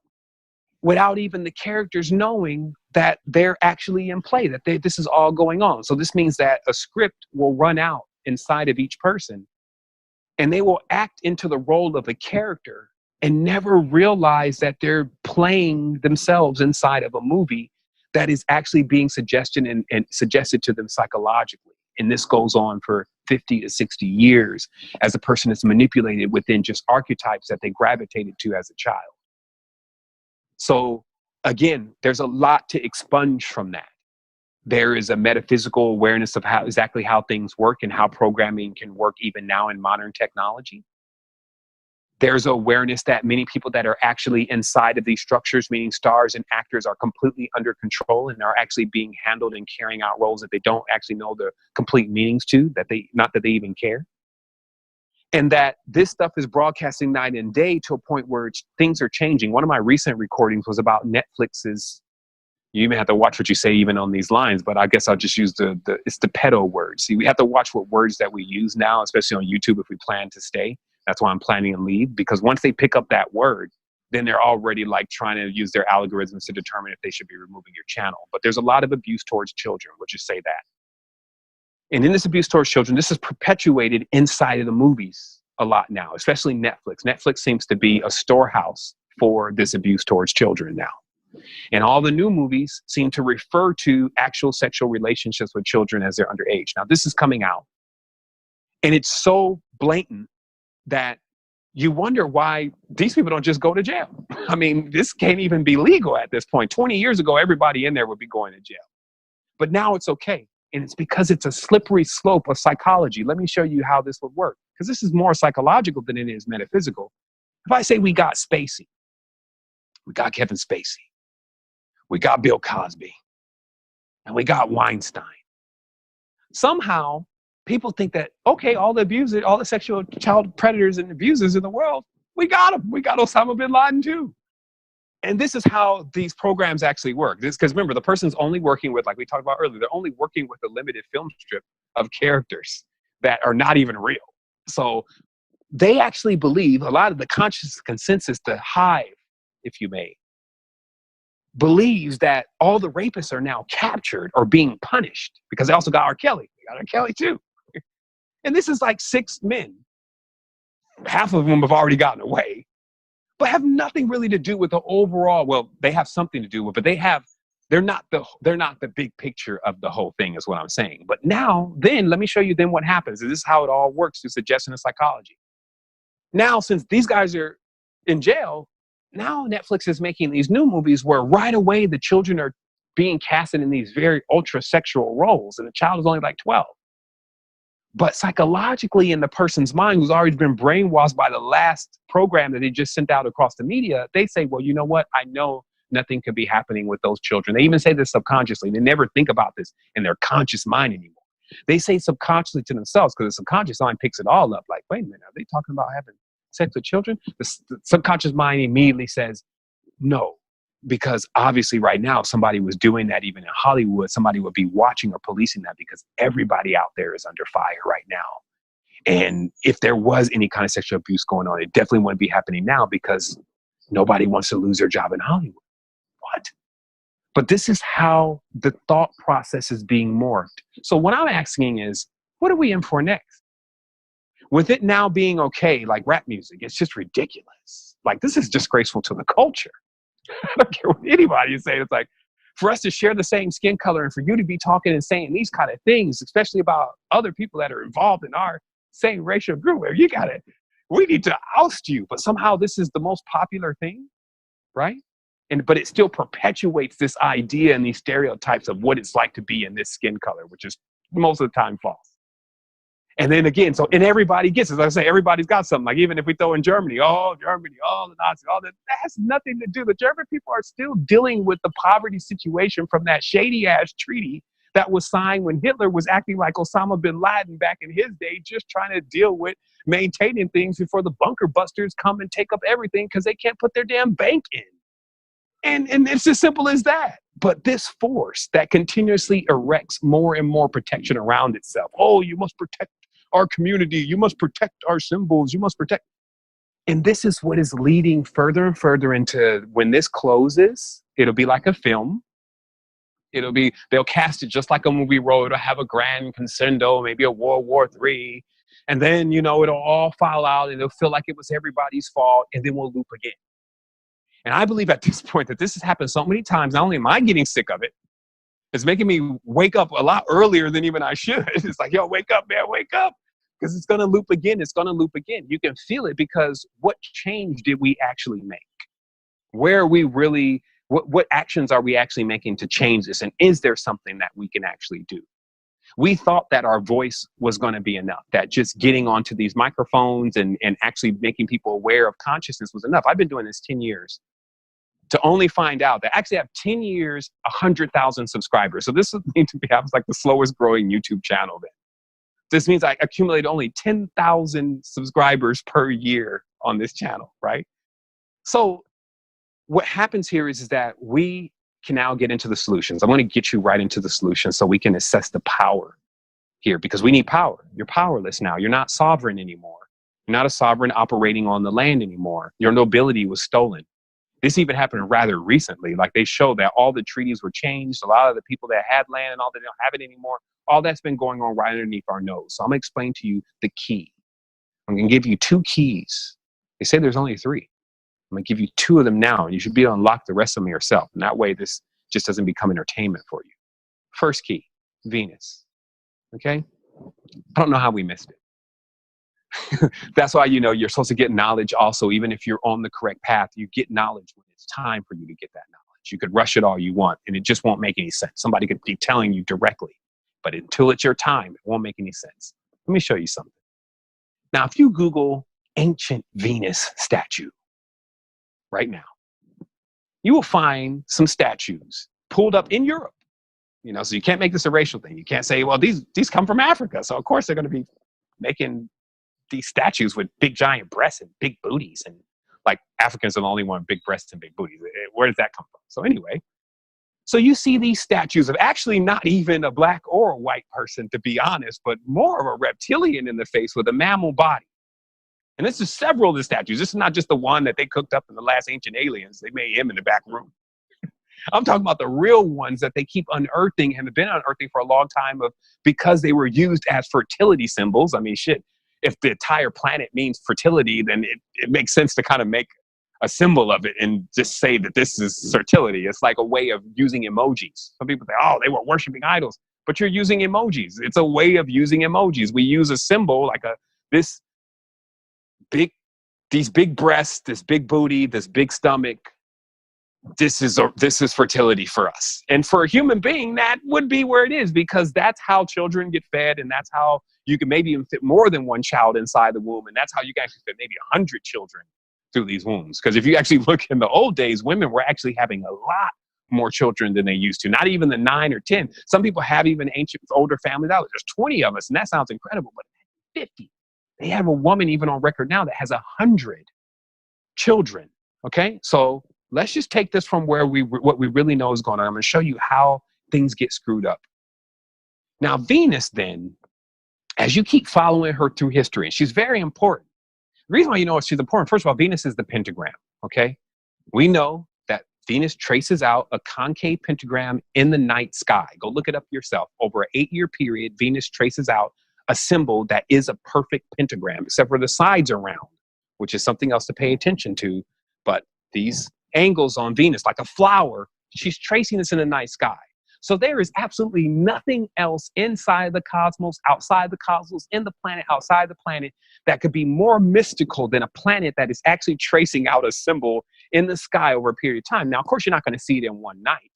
without even the characters knowing that they're actually in play, that this is all going on. So this means that a script will run out inside of each person and they will act into the role of a character and never realize that they're playing themselves inside of a movie that is actually being suggested and suggested to them psychologically. And this goes on for 50 to 60 years as a person is manipulated within just archetypes that they gravitated to as a child. So again, there's a lot to expunge from that. There is a metaphysical awareness of exactly how things work and how programming can work even now in modern technology. There's awareness that many people that are actually inside of these structures, meaning stars and actors, are completely under control and are actually being handled and carrying out roles that they don't actually know the complete meanings to, not that they even care. And that this stuff is broadcasting night and day to a point where things are changing. One of my recent recordings was about Netflix's, you may have to watch what you say even on these lines, but I guess I'll just use it's the pedo words. See, we have to watch what words that we use now, especially on YouTube if we plan to stay. That's why I'm planning to leave, because once they pick up that word, then they're already like trying to use their algorithms to determine if they should be removing your channel. But there's a lot of abuse towards children, would you say that? And in this abuse towards children, this is perpetuated inside of the movies a lot now, especially Netflix. Netflix seems to be a storehouse for this abuse towards children now. And all the new movies seem to refer to actual sexual relationships with children as they're underage. Now, this is coming out, and it's so blatant that you wonder why these people don't just go to jail. I mean, this can't even be legal at this point. 20 years ago, everybody in there would be going to jail. But now it's okay. And it's because it's a slippery slope of psychology. Let me show you how this would work, because this is more psychological than it is metaphysical. If I say we got Spacey, we got Kevin Spacey, we got Bill Cosby, and we got Weinstein. Somehow, people think that, okay, all the abusers, all the sexual child predators and abusers in the world, we got them. We got Osama bin Laden too. And this is how these programs actually work. This, because remember, the person's only working with, like we talked about earlier, they're only working with a limited film strip of characters that are not even real. So they actually believe, a lot of the conscious consensus, the hive, if you may, believes that all the rapists are now captured or being punished, because they also got R. Kelly. They got R. Kelly too. And this is like 6 men. Half of them have already gotten away, but have nothing really to do with the overall. Well, they have something to do with, but they're not the big picture of the whole thing, is what I'm saying. But now, then, let me show you then what happens. This is how it all works through suggestion and psychology. Now, since these guys are in jail, now Netflix is making these new movies where right away the children are being casted in these very ultra sexual roles, and the child is only like 12. But psychologically, in the person's mind, who's already been brainwashed by the last program that they just sent out across the media, they say, well, you know what? I know nothing could be happening with those children. They even say this subconsciously. They never think about this in their conscious mind anymore. They say subconsciously to themselves, because the subconscious mind picks it all up. Like, wait a minute, are they talking about having sex with children? The subconscious mind immediately says, no. Because obviously right now, if somebody was doing that even in Hollywood, somebody would be watching or policing that, because everybody out there is under fire right now. And if there was any kind of sexual abuse going on, it definitely wouldn't be happening now, because nobody wants to lose their job in Hollywood. What? But this is how the thought process is being morphed. So what I'm asking is, what are we in for next? With it now being okay, like rap music, it's just ridiculous. Like, this is disgraceful to the culture. I don't care what anybody is saying. It's like, for us to share the same skin color and for you to be talking and saying these kind of things, especially about other people that are involved in our same racial group, we need to oust you. But somehow this is the most popular thing, right? But it still perpetuates this idea and these stereotypes of what it's like to be in this skin color, which is most of the time false. And then again, and everybody gets it. Like I say, everybody's got something. Like, even if we throw in Germany, the Nazis, all that has nothing to do. The German people are still dealing with the poverty situation from that shady ass treaty that was signed when Hitler was acting like Osama bin Laden back in his day, just trying to deal with maintaining things before the bunker busters come and take up everything because they can't put their damn bank in. And it's as simple as that. But this force that continuously erects more and more protection around itself. Oh, you must protect our community. You must protect our symbols. You must protect. And this is what is leading further and further into, when this closes, it'll be like a film. They'll cast it just like a movie role. It'll have a grand crescendo, maybe a World War III. And then, it'll all file out and it'll feel like it was everybody's fault. And then we'll loop again. And I believe at this point that this has happened so many times. Not only am I getting sick of it, it's making me wake up a lot earlier than even I should. It's like, yo, wake up, man, wake up. Because it's going to loop again. It's going to loop again. You can feel it, because what change did we actually make? Where are we really, what actions are we actually making to change this? And is there something that we can actually do? We thought that our voice was going to be enough, that just getting onto these microphones and actually making people aware of consciousness was enough. I've been doing this 10 years. To only find out that I actually have 10 years, 100,000 subscribers. So this means to be like the slowest growing YouTube channel then. This means I accumulate only 10,000 subscribers per year on this channel, right? So what happens here is that we can now get into the solutions. I'm going to get you right into the solutions so we can assess the power here, because we need power. You're powerless now. You're not sovereign anymore. You're not a sovereign operating on the land anymore. Your nobility was stolen. This even happened rather recently. Like, they show that all the treaties were changed. A lot of the people that had land and all, they don't have it anymore. All that's been going on right underneath our nose. So I'm going to explain to you the key. I'm going to give you 2 keys. They say there's only 3. I'm going to give you 2 of them now, and you should be able to unlock the rest of them yourself. And that way, this just doesn't become entertainment for you. First key, Venus. Okay? I don't know how we missed it. That's why, you know, you're supposed to get knowledge also. Even if you're on the correct path, you get knowledge when it's time for you to get that knowledge. You could rush it all you want, and it just won't make any sense. Somebody could be telling you directly, but until it's your time, it won't make any sense. Let me show you something. Now, if you Google ancient Venus statue right now, you will find some statues pulled up in Europe. You know, so you can't make this a racial thing. You can't say, well, these come from Africa, so of course they're going to be making these statues with big giant breasts and big booties, and like Africans are the only one with big breasts and big booties. Where does that come from? So anyway, so you see these statues of actually not even a black or a white person, to be honest, but more of a reptilian in the face with a mammal body. And this is several of the statues. This is not just the one that they cooked up in the last Ancient Aliens. They made him in the back room. I'm talking about the real ones that they keep unearthing and have been unearthing for a long time because they were used as fertility symbols. I mean, shit, if the entire planet means fertility, then it makes sense to kind of make a symbol of it and just say that this is fertility. It's like a way of using emojis. Some people say, oh, they were worshiping idols, but you're using emojis. It's a way of using emojis. We use a symbol like these big breasts, this big booty, this big stomach. This is fertility for us. And for a human being, that would be where it is, because that's how children get fed, and that's how you can maybe even fit more than one child inside the womb, and that's how you can actually fit maybe 100 children through these wombs. Because if you actually look in the old days, women were actually having a lot more children than they used to. Not even the 9 or 10. Some people have even ancient older families out. There's 20 of us, and that sounds incredible, but 50. They have a woman even on record now that has 100 children. Okay, so let's just take this from what we really know is going on. I'm going to show you how things get screwed up. Now, Venus, then, as you keep following her through history, and she's very important. The reason why you know she's important, first of all, Venus is the pentagram, okay? We know that Venus traces out a concave pentagram in the night sky. Go look it up yourself. Over an 8-year period, Venus traces out a symbol that is a perfect pentagram, except for the sides are round, which is something else to pay attention to. But these angles on Venus, like a flower, she's tracing this in the night sky. So there is absolutely nothing else inside the cosmos, outside the cosmos, in the planet, outside the planet, that could be more mystical than a planet that is actually tracing out a symbol in the sky over a period of time. Now, of course, you're not going to see it in one night.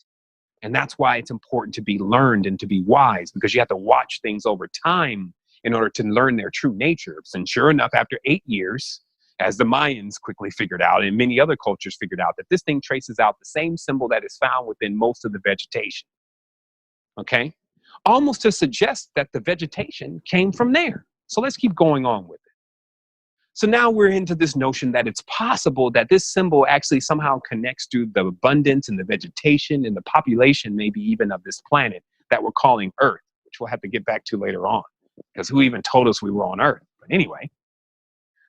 And that's why it's important to be learned and to be wise, because you have to watch things over time in order to learn their true nature. And sure enough, after 8 years, as the Mayans quickly figured out, and many other cultures figured out, that this thing traces out the same symbol that is found within most of the vegetation. Okay? Almost to suggest that the vegetation came from there. So let's keep going on with it. So now we're into this notion that it's possible that this symbol actually somehow connects to the abundance and the vegetation and the population, maybe even of this planet that we're calling Earth, which we'll have to get back to later on, because who even told us we were on Earth? But anyway.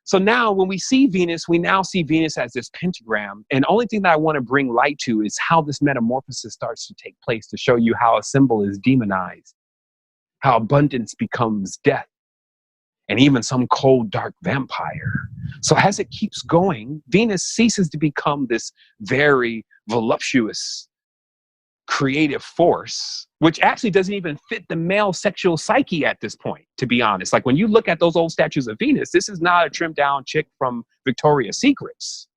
So now when we see Venus, we now see Venus as this pentagram. And the only thing that I want to bring light to is how this metamorphosis starts to take place, to show you how a symbol is demonized, how abundance becomes death, and even some cold, dark vampire. So as it keeps going, Venus ceases to become this very voluptuous, creative force, which actually doesn't even fit the male sexual psyche at this point, to be honest. Like when you look at those old statues of Venus, this is not a trimmed down chick from Victoria's Secrets.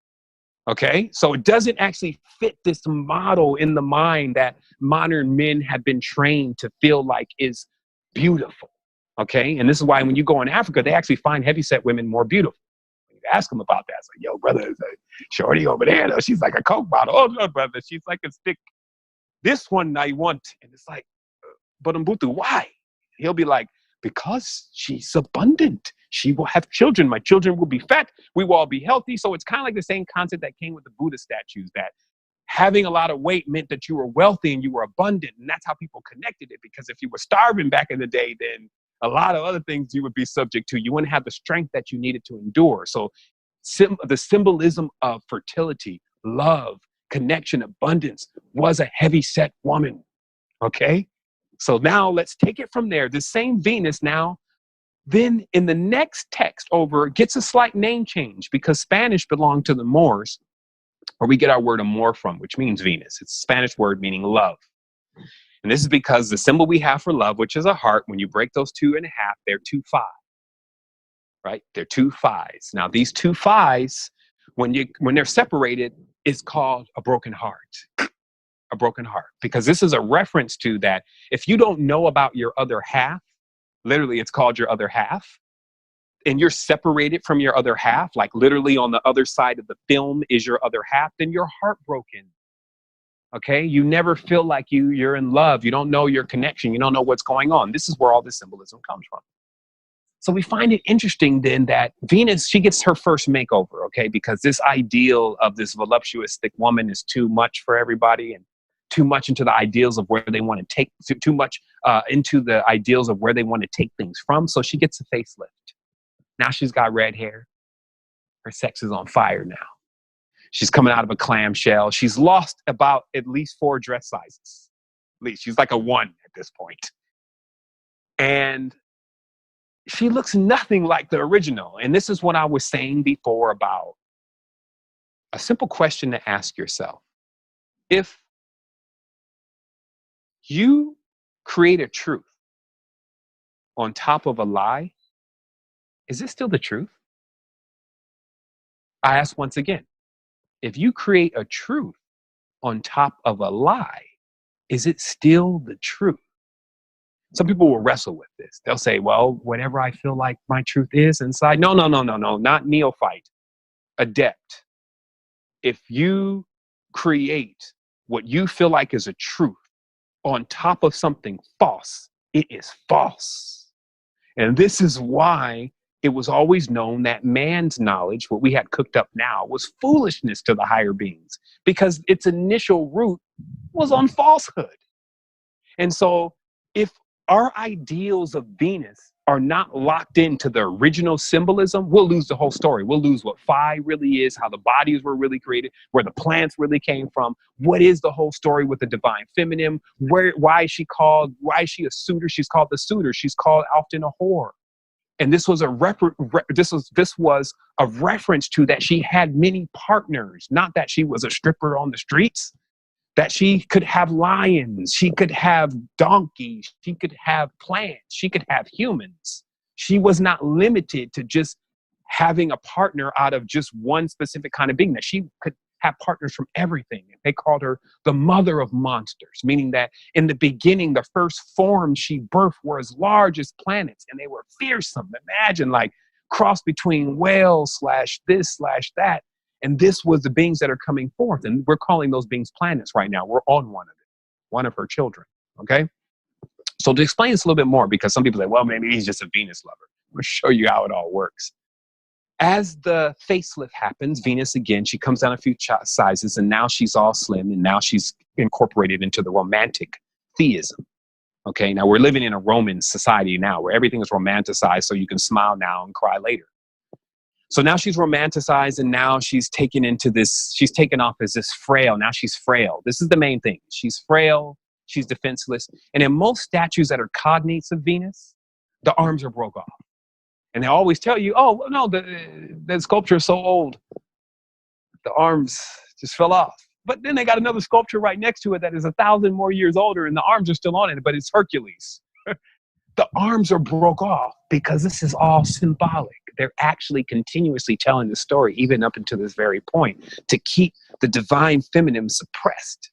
Okay, so it doesn't actually fit this model in the mind that modern men have been trained to feel like is beautiful. Okay, and this is why when you go in Africa, they actually find heavyset women more beautiful. You ask them about that. It's like, yo, brother, shorty over there, though, she's like a Coke bottle. Oh, no, brother, she's like a stick. This one I want. And it's like, but Mbutu, why? He'll be like, because she's abundant. She will have children. My children will be fat. We will all be healthy. So it's kind of like the same concept that came with the Buddha statues, that having a lot of weight meant that you were wealthy and you were abundant. And that's how people connected it. Because if you were starving back in the day, then a lot of other things you would be subject to. You wouldn't have the strength that you needed to endure. So the symbolism of fertility, love, connection, abundance was a heavy set woman. Okay? So now let's take it from there. The same Venus now, then in the next text over, gets a slight name change because Spanish belonged to the Moors. where we get our word amor from, which means Venus. It's a Spanish word meaning love. And this is because the symbol we have for love, which is a heart, when you break those 2 in half, they're 2 5, right? They're 2 5s. Now, these 2 5s, when they're separated, is called a broken heart. A broken heart. Because this is a reference to that. If you don't know about your other half, literally it's called your other half, and you're separated from your other half, like literally on the other side of the film is your other half, then you're heartbroken. Okay, you never feel like you're in love. You don't know your connection. You don't know what's going on. This is where all this symbolism comes from. So we find it interesting then that Venus, she gets her first makeover, okay, because this ideal of this voluptuous, thick woman is too much for everybody, and too much into the ideals of where they want to take, too much into the ideals of where they want to take things from. So she gets a facelift. Now she's got red hair. Her sex is on fire now. She's coming out of a clamshell. She's lost about at least 4 dress sizes. At least she's like a 1 at this point. And she looks nothing like the original. And this is what I was saying before about a simple question to ask yourself. If you create a truth on top of a lie, is it still the truth? I ask once again. If you create a truth on top of a lie, is it still the truth? Some people will wrestle with this. They'll say, well, whatever I feel like my truth is inside. No, not neophyte, adept. If you create what you feel like is a truth on top of something false, it is false. And this is why it was always known that man's knowledge, what we had cooked up now, was foolishness to the higher beings, because its initial root was on falsehood. And so if our ideals of Venus are not locked into the original symbolism, we'll lose the whole story. We'll lose what Phi really is, how the bodies were really created, where the plants really came from. What is the whole story with the divine feminine? Why is she a suitor? She's called the suitor. She's called often a whore. And this was a reference to that she had many partners, not that she was a stripper on the streets, that she could have lions, she could have donkeys, she could have plants, she could have humans. She was not limited to just having a partner out of just one specific kind of being, that she could have partners from everything. They called her the mother of monsters, meaning that in the beginning, the first forms she birthed were as large as planets, and they were fearsome. Imagine like cross between whales /this/that. And this was the beings that are coming forth. And we're calling those beings planets right now. We're on one of it, one of her children. Okay. So to explain this a little bit more, because some people say, well, maybe he's just a Venus lover. I'm going to show you how it all works. As the facelift happens, Venus, again, she comes down a few sizes, and now she's all slim, and now she's incorporated into the romantic theism. Okay, now we're living in a Roman society now where everything is romanticized, so you can smile now and cry later. So now she's romanticized, and now she's taken off as this frail. Now she's frail. This is the main thing. She's frail, she's defenseless. And in most statues that are cognates of Venus, the arms are broke off. And they always tell you, oh, no, the sculpture is so old, the arms just fell off. But then they got another sculpture right next to it that is 1,000 more years older, and the arms are still on it, but it's Hercules. The arms are broke off because this is all symbolic. They're actually continuously telling the story, even up until this very point, to keep the divine feminine suppressed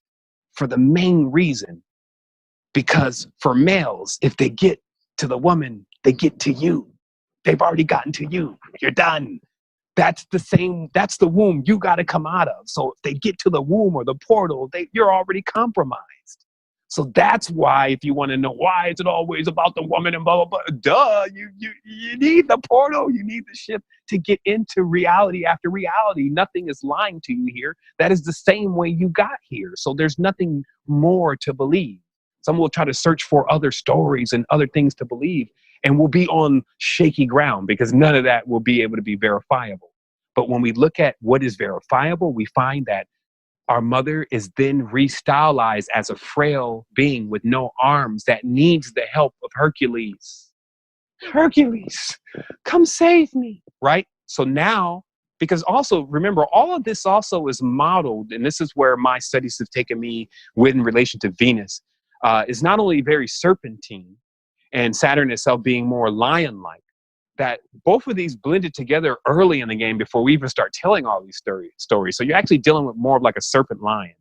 for the main reason. Because for males, if they get to the woman, they get to you. They've already gotten to you. You're done. That's the womb you got to come out of. So if they get to the womb or the portal, you're already compromised. So that's why, if you want to know why is it always about the woman and blah, blah, blah, duh, you need the portal, you need the ship to get into reality after reality. Nothing is lying to you here. That is the same way you got here. So there's nothing more to believe. Some will try to search for other stories and other things to believe, and we'll be on shaky ground because none of that will be able to be verifiable. But when we look at what is verifiable, we find that our mother is then restylized as a frail being with no arms that needs the help of Hercules. Hercules, come save me, right? So now, Because also, remember, all of this also is modeled, and this is where my studies have taken me with in relation to Venus, is not only very serpentine, and Saturn itself being more lion-like, that both of these blended together early in the game before we even start telling all these stories. So you're actually dealing with more of like a serpent lion.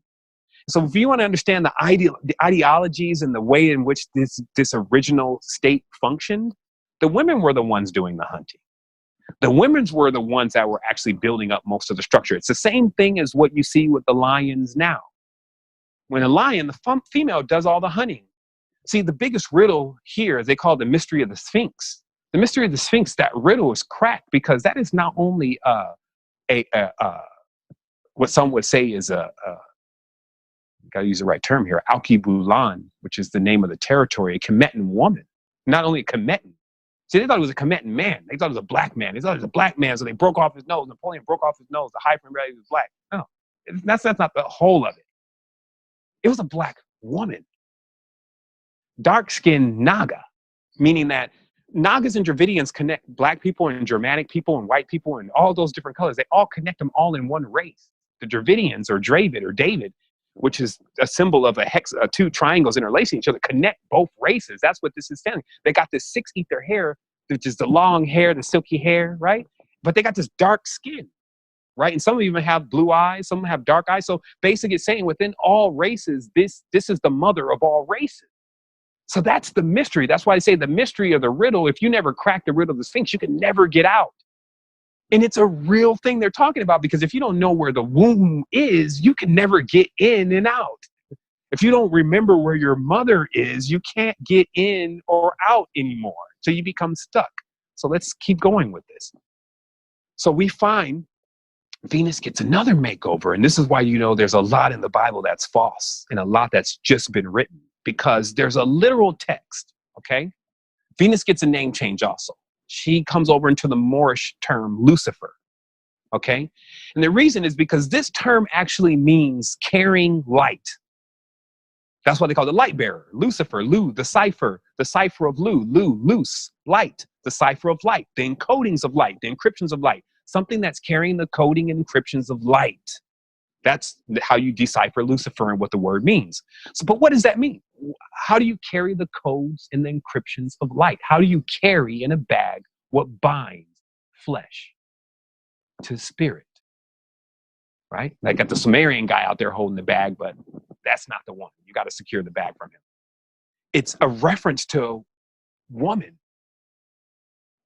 So if you want to understand the ideologies and the way in which this original state functioned, the women were the ones doing the hunting. The women were the ones that were actually building up most of the structure. It's the same thing as what you see with the lions now. When a lion, the female does all the hunting. See, the biggest riddle here is they call it the mystery of the Sphinx. The mystery of the Sphinx, that riddle is cracked because that is not only what some would say is gotta use the right term here, Alkebulan, which is the name of the territory, a Kemetan woman. Not only a Kemetan. See, they thought it was a Kemetan man. They thought it was a black man. They thought it was a black man, so they broke off his nose. Napoleon broke off his nose. The high from was black. No, that's not the whole of it. It was a black woman. Dark-skinned Naga, meaning that Nagas and Dravidians connect black people and Germanic people and white people and all those different colors. They all connect them all in one race. The Dravidians, or Dravid or David, which is a symbol of two triangles interlacing each other, connect both races. That's what this is standing. They got this six ether hair, which is the long hair, the silky hair, right? But they got this dark skin, right? And some of them even have blue eyes, some have dark eyes. So basically it's saying within all races, this is the mother of all races. So that's the mystery. That's why I say the mystery of the riddle. If you never crack the riddle of the Sphinx, you can never get out. And it's a real thing they're talking about, because if you don't know where the womb is, you can never get in and out. If you don't remember where your mother is, you can't get in or out anymore. So you become stuck. So let's keep going with this. So we find Venus gets another makeover. And this is why, you know, there's a lot in the Bible that's false and a lot that's just been written, because there's a literal text, okay? Venus gets a name change also. She comes over into the Moorish term Lucifer, okay? And the reason is because this term actually means carrying light. That's why they call it the light bearer. Lucifer, Lu, the cipher of Lu, loose, light, the cipher of light, the encodings of light, the encryptions of light, something that's carrying the coding and encryptions of light. That's how you decipher Lucifer and what the word means. So, but what does that mean? How do you carry the codes and the encryptions of light? How do you carry in a bag what binds flesh to spirit? Right? I got the Sumerian guy out there holding the bag, but that's not the one. You got to secure the bag from him. It's a reference to woman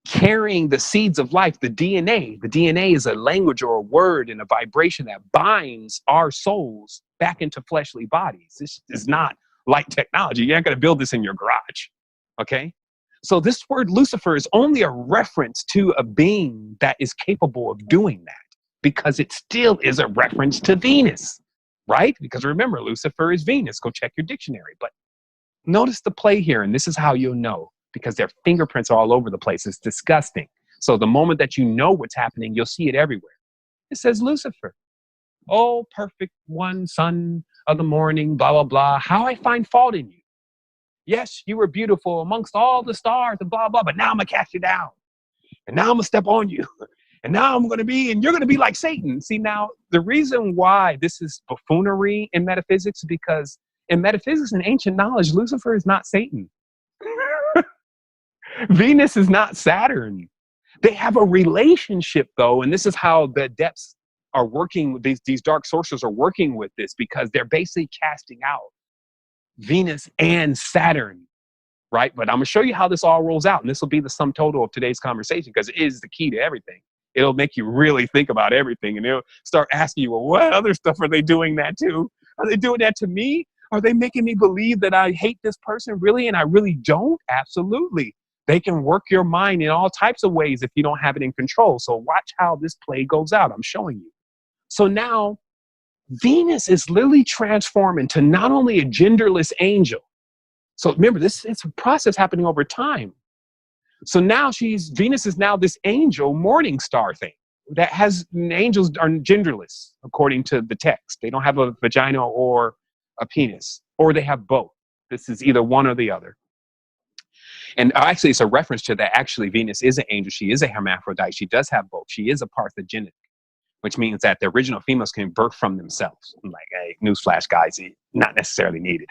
carrying the seeds of life, the DNA. The DNA is a language or a word and a vibration that binds our souls back into fleshly bodies. This is not light technology. You're not going to build this in your garage. Okay? So this word Lucifer is only a reference to a being that is capable of doing that, because it still is a reference to Venus, right? Because remember, Lucifer is Venus. Go check your dictionary. But notice the play here, and this is how you'll know, because their fingerprints are all over the place. It's disgusting. So the moment that you know what's happening, you'll see it everywhere. It says Lucifer. Oh, perfect one, son of the morning, blah, blah, blah. How I find fault in you. Yes, you were beautiful amongst all the stars and blah, blah, but now I'm going to cast you down. And now I'm going to step on you. And now I'm going to be, and you're going to be like Satan. See, now, the reason why this is buffoonery in metaphysics is because in metaphysics and ancient knowledge, Lucifer is not Satan. Venus is not Saturn. They have a relationship, though, and this is how the adepts are working, these dark sorcerers are working with this, because they're basically casting out Venus and Saturn, right? But I'm going to show you how this all rolls out, and this will be the sum total of today's conversation, because it is the key to everything. It'll make you really think about everything, and it'll start asking you, well, what other stuff are they doing that to? Are they doing that to me? Are they making me believe that I hate this person really, and I really don't? Absolutely. They can work your mind in all types of ways if you don't have it in control. So watch how this play goes out. I'm showing you. So now Venus is literally transformed into not only a genderless angel. So remember, it's a process happening over time. So now Venus is now this angel morning star thing that has, angels are genderless according to the text. They don't have a vagina or a penis, or they have both. This is either one or the other. And actually, it's a reference to that. Actually, Venus is an angel. She is a hermaphrodite. She does have both. She is a parthogenic. which means that the original females can birth from themselves. I'm like, hey, newsflash, guys, not necessarily needed.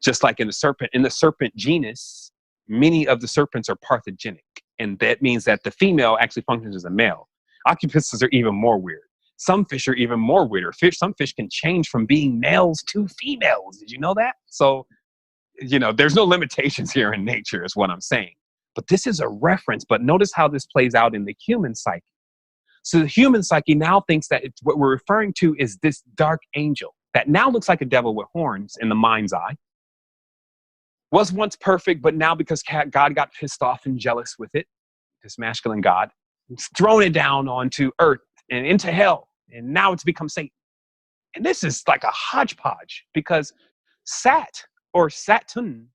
Just like in the serpent genus, many of the serpents are parthogenic. And that means that the female actually functions as a male. Octopuses are even more weird. Some fish are even more weirder. Some fish can change from being males to females. Did you know that? So, there's no limitations here in nature is what I'm saying. But this is a reference. But notice how this plays out in the human psyche. So the human psyche now thinks that what we're referring to is this dark angel that now looks like a devil with horns in the mind's eye. Was once perfect, but now because God got pissed off and jealous with it, this masculine God, it's thrown it down onto earth and into hell. And now it's become Satan. And this is like a hodgepodge because Sat or Saturn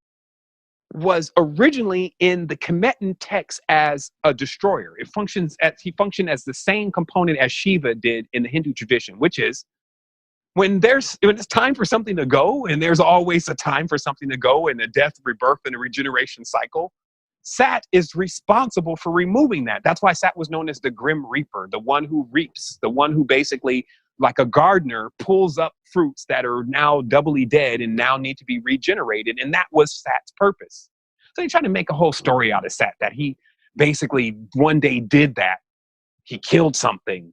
was originally in the Kemetan text as a destroyer. He functioned as the same component as Shiva did in the Hindu tradition, which is when it's time for something to go, and there's always a time for something to go in a death, rebirth, and a regeneration cycle, Sat is responsible for removing that. That's why Sat was known as the Grim Reaper, the one who reaps, the one who basically, like a gardener, pulls up fruits that are now doubly dead and now need to be regenerated. And that was Sat's purpose. So they tried to make a whole story out of Sat, that he basically one day did that. He killed something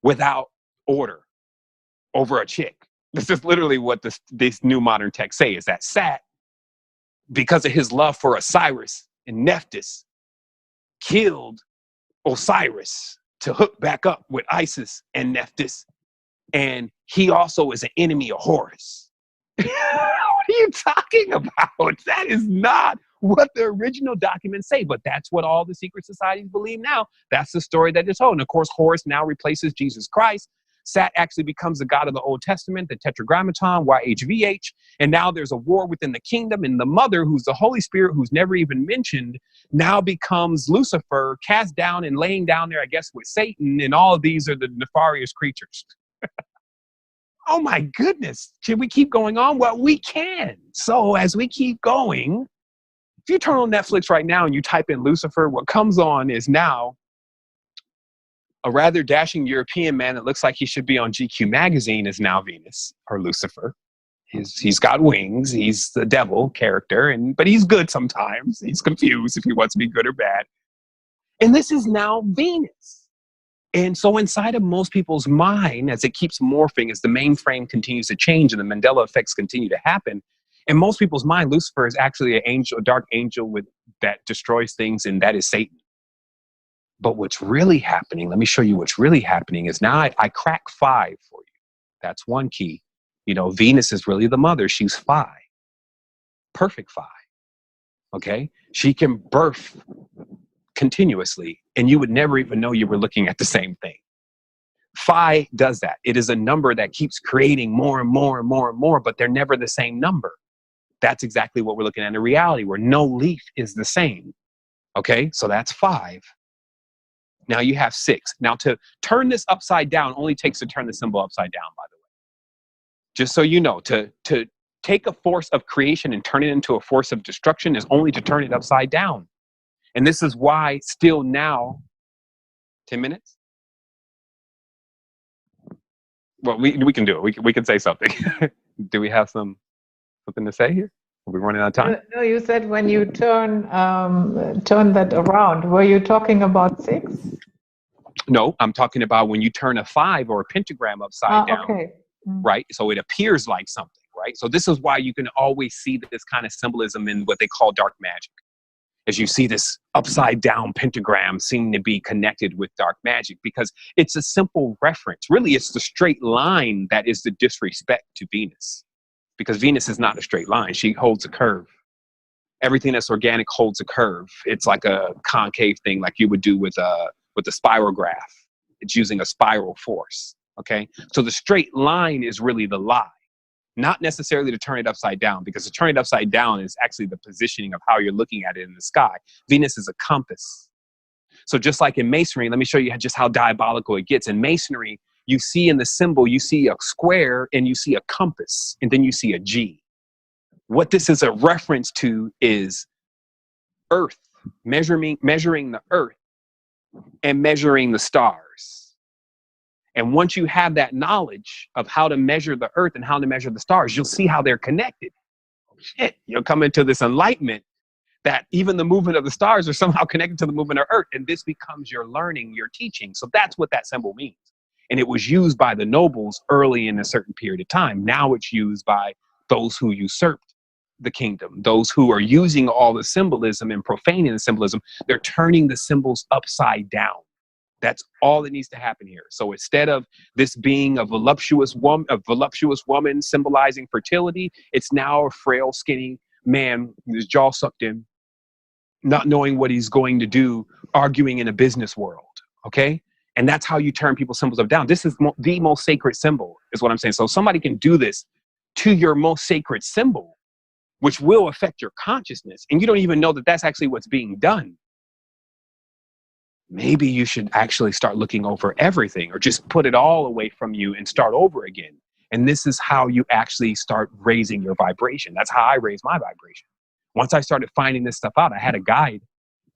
without order over a chick. This is literally what this new modern texts say, is that Sat, because of his love for Osiris and Nephthys, killed Osiris to hook back up with Isis and Nephthys. And he also is an enemy of Horus. What are you talking about? That is not what the original documents say, but that's what all the secret societies believe now. That's the story that is told. And of course, Horus now replaces Jesus Christ. Sat actually becomes the god of the Old Testament, the Tetragrammaton, YHVH. And now there's a war within the kingdom, and the mother, who's the Holy Spirit, who's never even mentioned, now becomes Lucifer, cast down and laying down there, I guess, with Satan. And all of these are the nefarious creatures. Oh my goodness. Should we keep going on? Well, we can. So as we keep going, if you turn on Netflix right now and you type in Lucifer, what comes on is now a rather dashing European man that looks like he should be on GQ magazine is now Venus, or Lucifer. He's got wings. He's the devil character, but he's good sometimes. He's confused if he wants to be good or bad. And this is now Venus. And so inside of most people's mind, as it keeps morphing, as the mainframe continues to change and the Mandela effects continue to happen, in most people's mind, Lucifer is actually a dark angel that destroys things, and that is Satan. But what's really happening, let me show you what's really happening, is now I crack 5 for you. That's one key. Venus is really the mother. She's Phi. Perfect Phi. Okay? She can birth continuously, and you would never even know you were looking at the same thing. Phi does that. It is a number that keeps creating more and more and more and more, but they're never the same number. That's exactly what we're looking at in reality, where no leaf is the same. Okay? So that's 5. Now you have 6. Now to turn this upside down only takes to turn the symbol upside down, by the way. Just so you know, to take a force of creation and turn it into a force of destruction is only to turn it upside down. And this is why still now, 10 minutes? Well, we can do it. We can say something. Do we have something to say here? Are we running out of time? No, you said when you turn that around. Were you talking about 6? No, I'm talking about when you turn a 5 or a pentagram upside down. Okay. Right? So it appears like something, right? So this is why you can always see this kind of symbolism in what they call dark magic. As you see this upside down pentagram seem to be connected with dark magic, because it's a simple reference. Really, it's the straight line that is the disrespect to Venus, because Venus is not a straight line. She holds a curve. Everything that's organic holds a curve. It's like a concave thing, like you would do with a spiral graph. It's using a spiral force. Okay. So the straight line is really the lie, not necessarily to turn it upside down, because to turn it upside down is actually the positioning of how you're looking at it in the sky. Venus is a compass. So just like in masonry, let me show you just how diabolical it gets. In masonry, you see in the symbol, you see a square and you see a compass, and then you see a G. What this is a reference to is Earth, measuring the Earth and measuring the stars. And once you have that knowledge of how to measure the earth and how to measure the stars, you'll see how they're connected. Oh, shit, you'll come into this enlightenment that even the movement of the stars are somehow connected to the movement of earth. And this becomes your learning, your teaching. So that's what that symbol means. And it was used by the nobles early in a certain period of time. Now it's used by those who usurped the kingdom, those who are using all the symbolism and profaning the symbolism. They're turning the symbols upside down. That's all that needs to happen here. So instead of this being a voluptuous woman symbolizing fertility, it's now a frail, skinny man with his jaw sucked in, not knowing what he's going to do, arguing in a business world. Okay. And that's how you turn people's symbols up down. This is the most sacred symbol, is what I'm saying. So somebody can do this to your most sacred symbol, which will affect your consciousness, and you don't even know that that's actually what's being done. Maybe you should actually start looking over everything, or just put it all away from you and start over again. And this is how you actually start raising your vibration. That's how I raise my vibration. Once I started finding this stuff out, I had a guide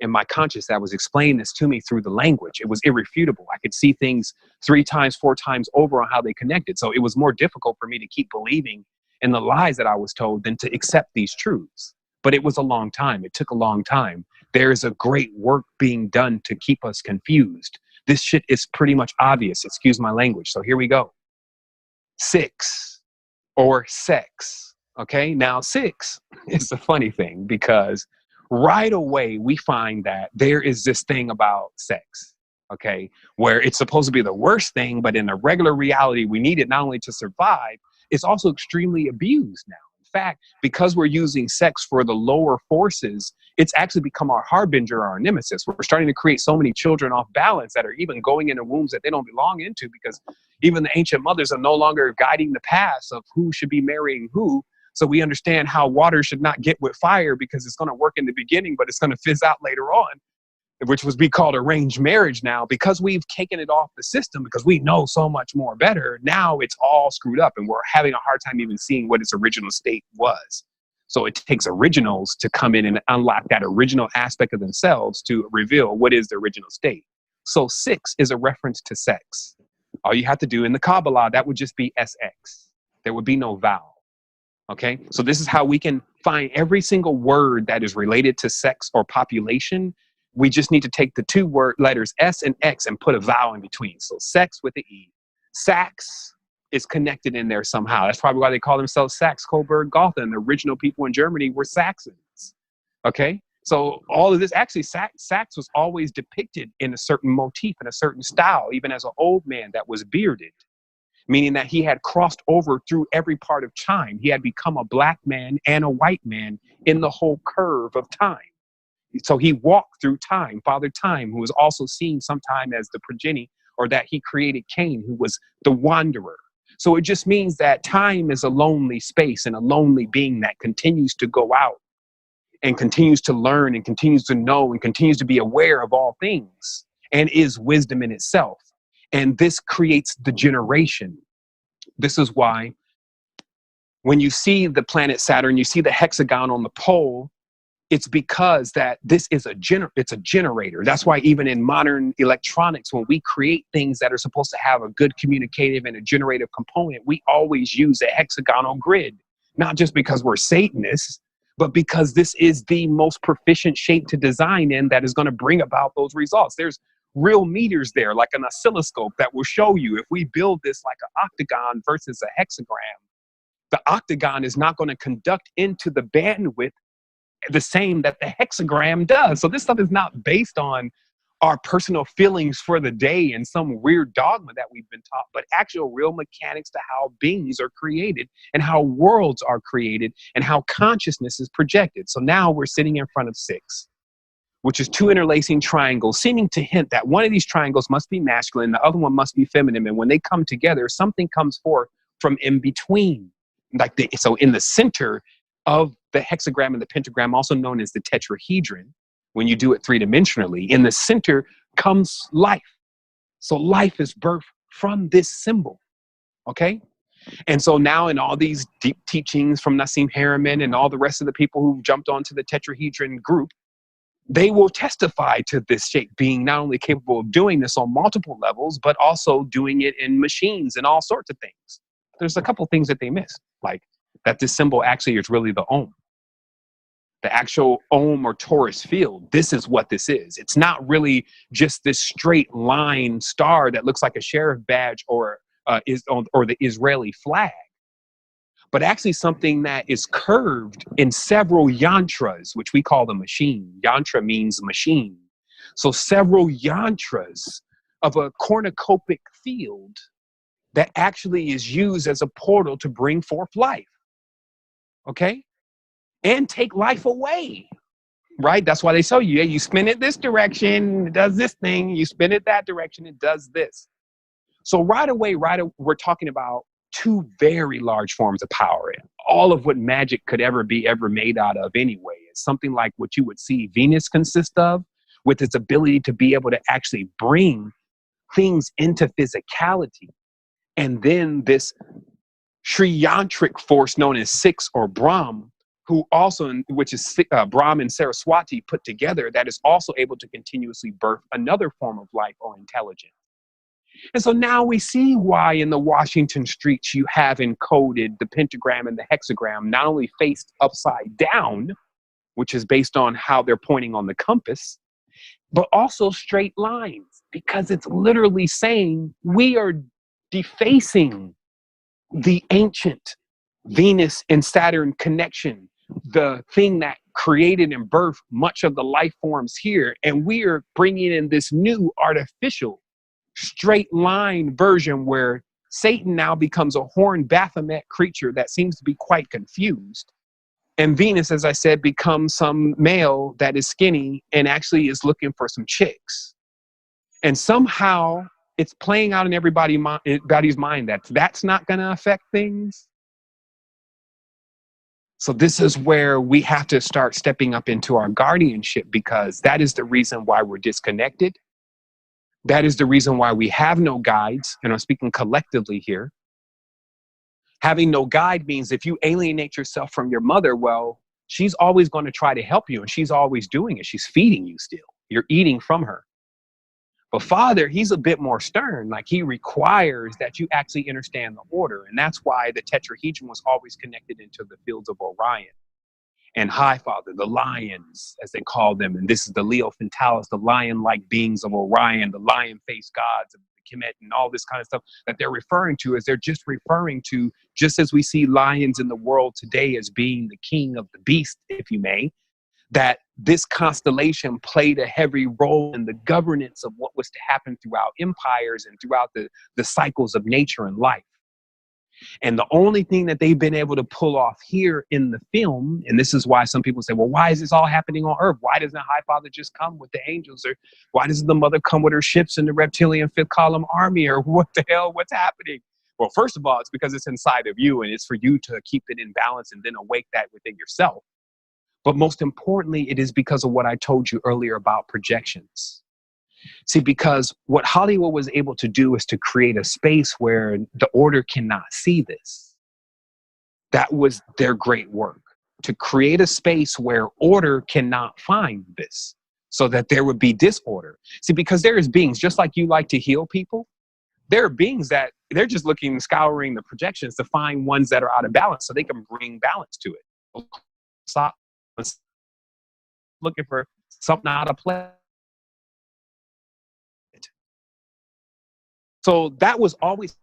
in my conscious that was explaining this to me through the language. It was irrefutable. I could see things 3 times, 4 times over on how they connected. So it was more difficult for me to keep believing in the lies that I was told than to accept these truths. But it was a long time. It took a long time. There is a great work being done to keep us confused. This shit is pretty much obvious. Excuse my language. So here we go. 6 or sex. Okay. Now 6 is a funny thing, because right away we find that there is this thing about sex. Okay. Where it's supposed to be the worst thing, but in a regular reality, we need it not only to survive, it's also extremely abused now. In fact, because we're using sex for the lower forces, it's actually become our harbinger, our nemesis. We're starting to create so many children off balance that are even going into wombs that they don't belong into, because even the ancient mothers are no longer guiding the paths of who should be marrying who. So we understand how water should not get with fire, because it's going to work in the beginning, but it's going to fizz out later on, which was be called arranged marriage now. Because we've taken it off the system, because we know so much more better, now it's all screwed up, and we're having a hard time even seeing what its original state was. So it takes originals to come in and unlock that original aspect of themselves to reveal what is the original state. So 6 is a reference to sex. All you have to do in the Kabbalah, that would just be SX. There would be no vowel. Okay, so this is how we can find every single word that is related to sex or population. We just need to take the 2 letters S and X and put a vowel in between. So sex with the E. Sax is connected in there somehow. That's probably why they call themselves Saxe, Coburg, Gotha. And the original people in Germany were Saxons. Okay, so all of this, actually, Sax was always depicted in a certain motif, in a certain style, even as an old man that was bearded, meaning that he had crossed over through every part of time. He had become a black man and a white man in the whole curve of time. So he walked through time, Father Time, who was also seen sometime as the progeny, or that he created Cain, who was the wanderer. So it just means that time is a lonely space and a lonely being that continues to go out and continues to learn and continues to know and continues to be aware of all things and is wisdom in itself. And this creates the generation. This is why when you see the planet Saturn, you see the hexagon on the pole, it's because that this is it's a generator. That's why even in modern electronics, when we create things that are supposed to have a good communicative and a generative component, we always use a hexagonal grid, not just because we're Satanists, but because this is the most proficient shape to design in that is going to bring about those results. There's real meters there, like an oscilloscope, that will show you if we build this like an octagon versus a hexagram, the octagon is not going to conduct into the bandwidth the same that the hexagram does. So this stuff is not based on our personal feelings for the day and some weird dogma that we've been taught, but actual real mechanics to how beings are created and how worlds are created and how consciousness is projected. So now we're sitting in front of 6, which is 2 interlacing triangles, seeming to hint that one of these triangles must be masculine, the other one must be feminine. And when they come together, something comes forth from in between. So in the center of the hexagram and the pentagram, also known as the tetrahedron, when you do it 3-dimensionally, in the center comes life. So life is birthed from this symbol. Okay? And so now in all these deep teachings from Nassim Haramein and all the rest of the people who jumped onto the tetrahedron group, they will testify to this shape being not only capable of doing this on multiple levels, but also doing it in machines and all sorts of things. There's a couple things that they miss, like that this symbol actually is really the Om. The actual Om or Taurus field, this is what this is. It's not really just this straight line star that looks like a sheriff badge or the Israeli flag, but actually something that is curved in several yantras, which we call the machine. Yantra means machine. So several yantras of a cornucopic field that actually is used as a portal to bring forth life. Okay? And take life away, right? That's why they tell you, yeah, you spin it this direction, it does this thing. You spin it that direction, it does this. So right away, we're talking about two very large forms of power, all of what magic could ever be made out of anyway. It's something like what you would see Venus consist of, with its ability to be able to actually bring things into physicality. And then this Triyantric force known as Six or Brahm, who also, which is Brahm and Saraswati put together, that is also able to continuously birth another form of life or intelligence. And so now we see why in the Washington streets you have encoded the pentagram and the hexagram, not only faced upside down, which is based on how they're pointing on the compass, but also straight lines, because it's literally saying we are defacing the ancient Venus and Saturn connection, the thing that created and birthed much of the life forms here. And we are bringing in this new artificial straight line version where Satan now becomes a horned Baphomet creature that seems to be quite confused. And Venus, as I said, becomes some male that is skinny and actually is looking for some chicks. And somehow it's playing out in everybody's mind that that's not going to affect things. So this is where we have to start stepping up into our guardianship, because that is the reason why we're disconnected. That is the reason why we have no guides. And I'm speaking collectively here. Having no guide means if you alienate yourself from your mother, well, she's always going to try to help you, and she's always doing it. She's feeding you still. You're eating from her. But Father, he's a bit more stern. Like, he requires that you actually understand the order. And that's why the tetrahedron was always connected into the fields of Orion. And High Father, the lions, as they call them. And this is the Leo Fentalis, the lion-like beings of Orion, the lion-faced gods of the Kemet, and all this kind of stuff that they're referring to. Is they're just referring to, just as we see lions in the world today as being the king of the beast, if you may, that this constellation played a heavy role in the governance of what was to happen throughout empires and throughout the cycles of nature and life. And the only thing that they've been able to pull off here in the film, and this is why some people say, well, why is this all happening on Earth? Why doesn't High Father just come with the angels? Or why doesn't the mother come with her ships and the reptilian fifth column army? Or what the hell, what's happening? Well, first of all, it's because it's inside of you, and it's for you to keep it in balance and then awake that within yourself. But most importantly, it is because of what I told you earlier about projections. See, because what Hollywood was able to do is to create a space where the order cannot see this. That was their great work, to create a space where order cannot find this, so that there would be disorder. See, because there is beings, just like you like to heal people, there are beings that they're just looking, scouring the projections to find ones that are out of balance so they can bring balance to it. Stop looking for something out of place. So that was always,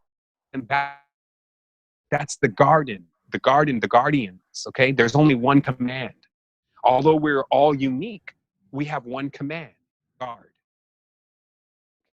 that's the garden, the guardians, okay? There's only one command. Although we're all unique, we have one command, guard.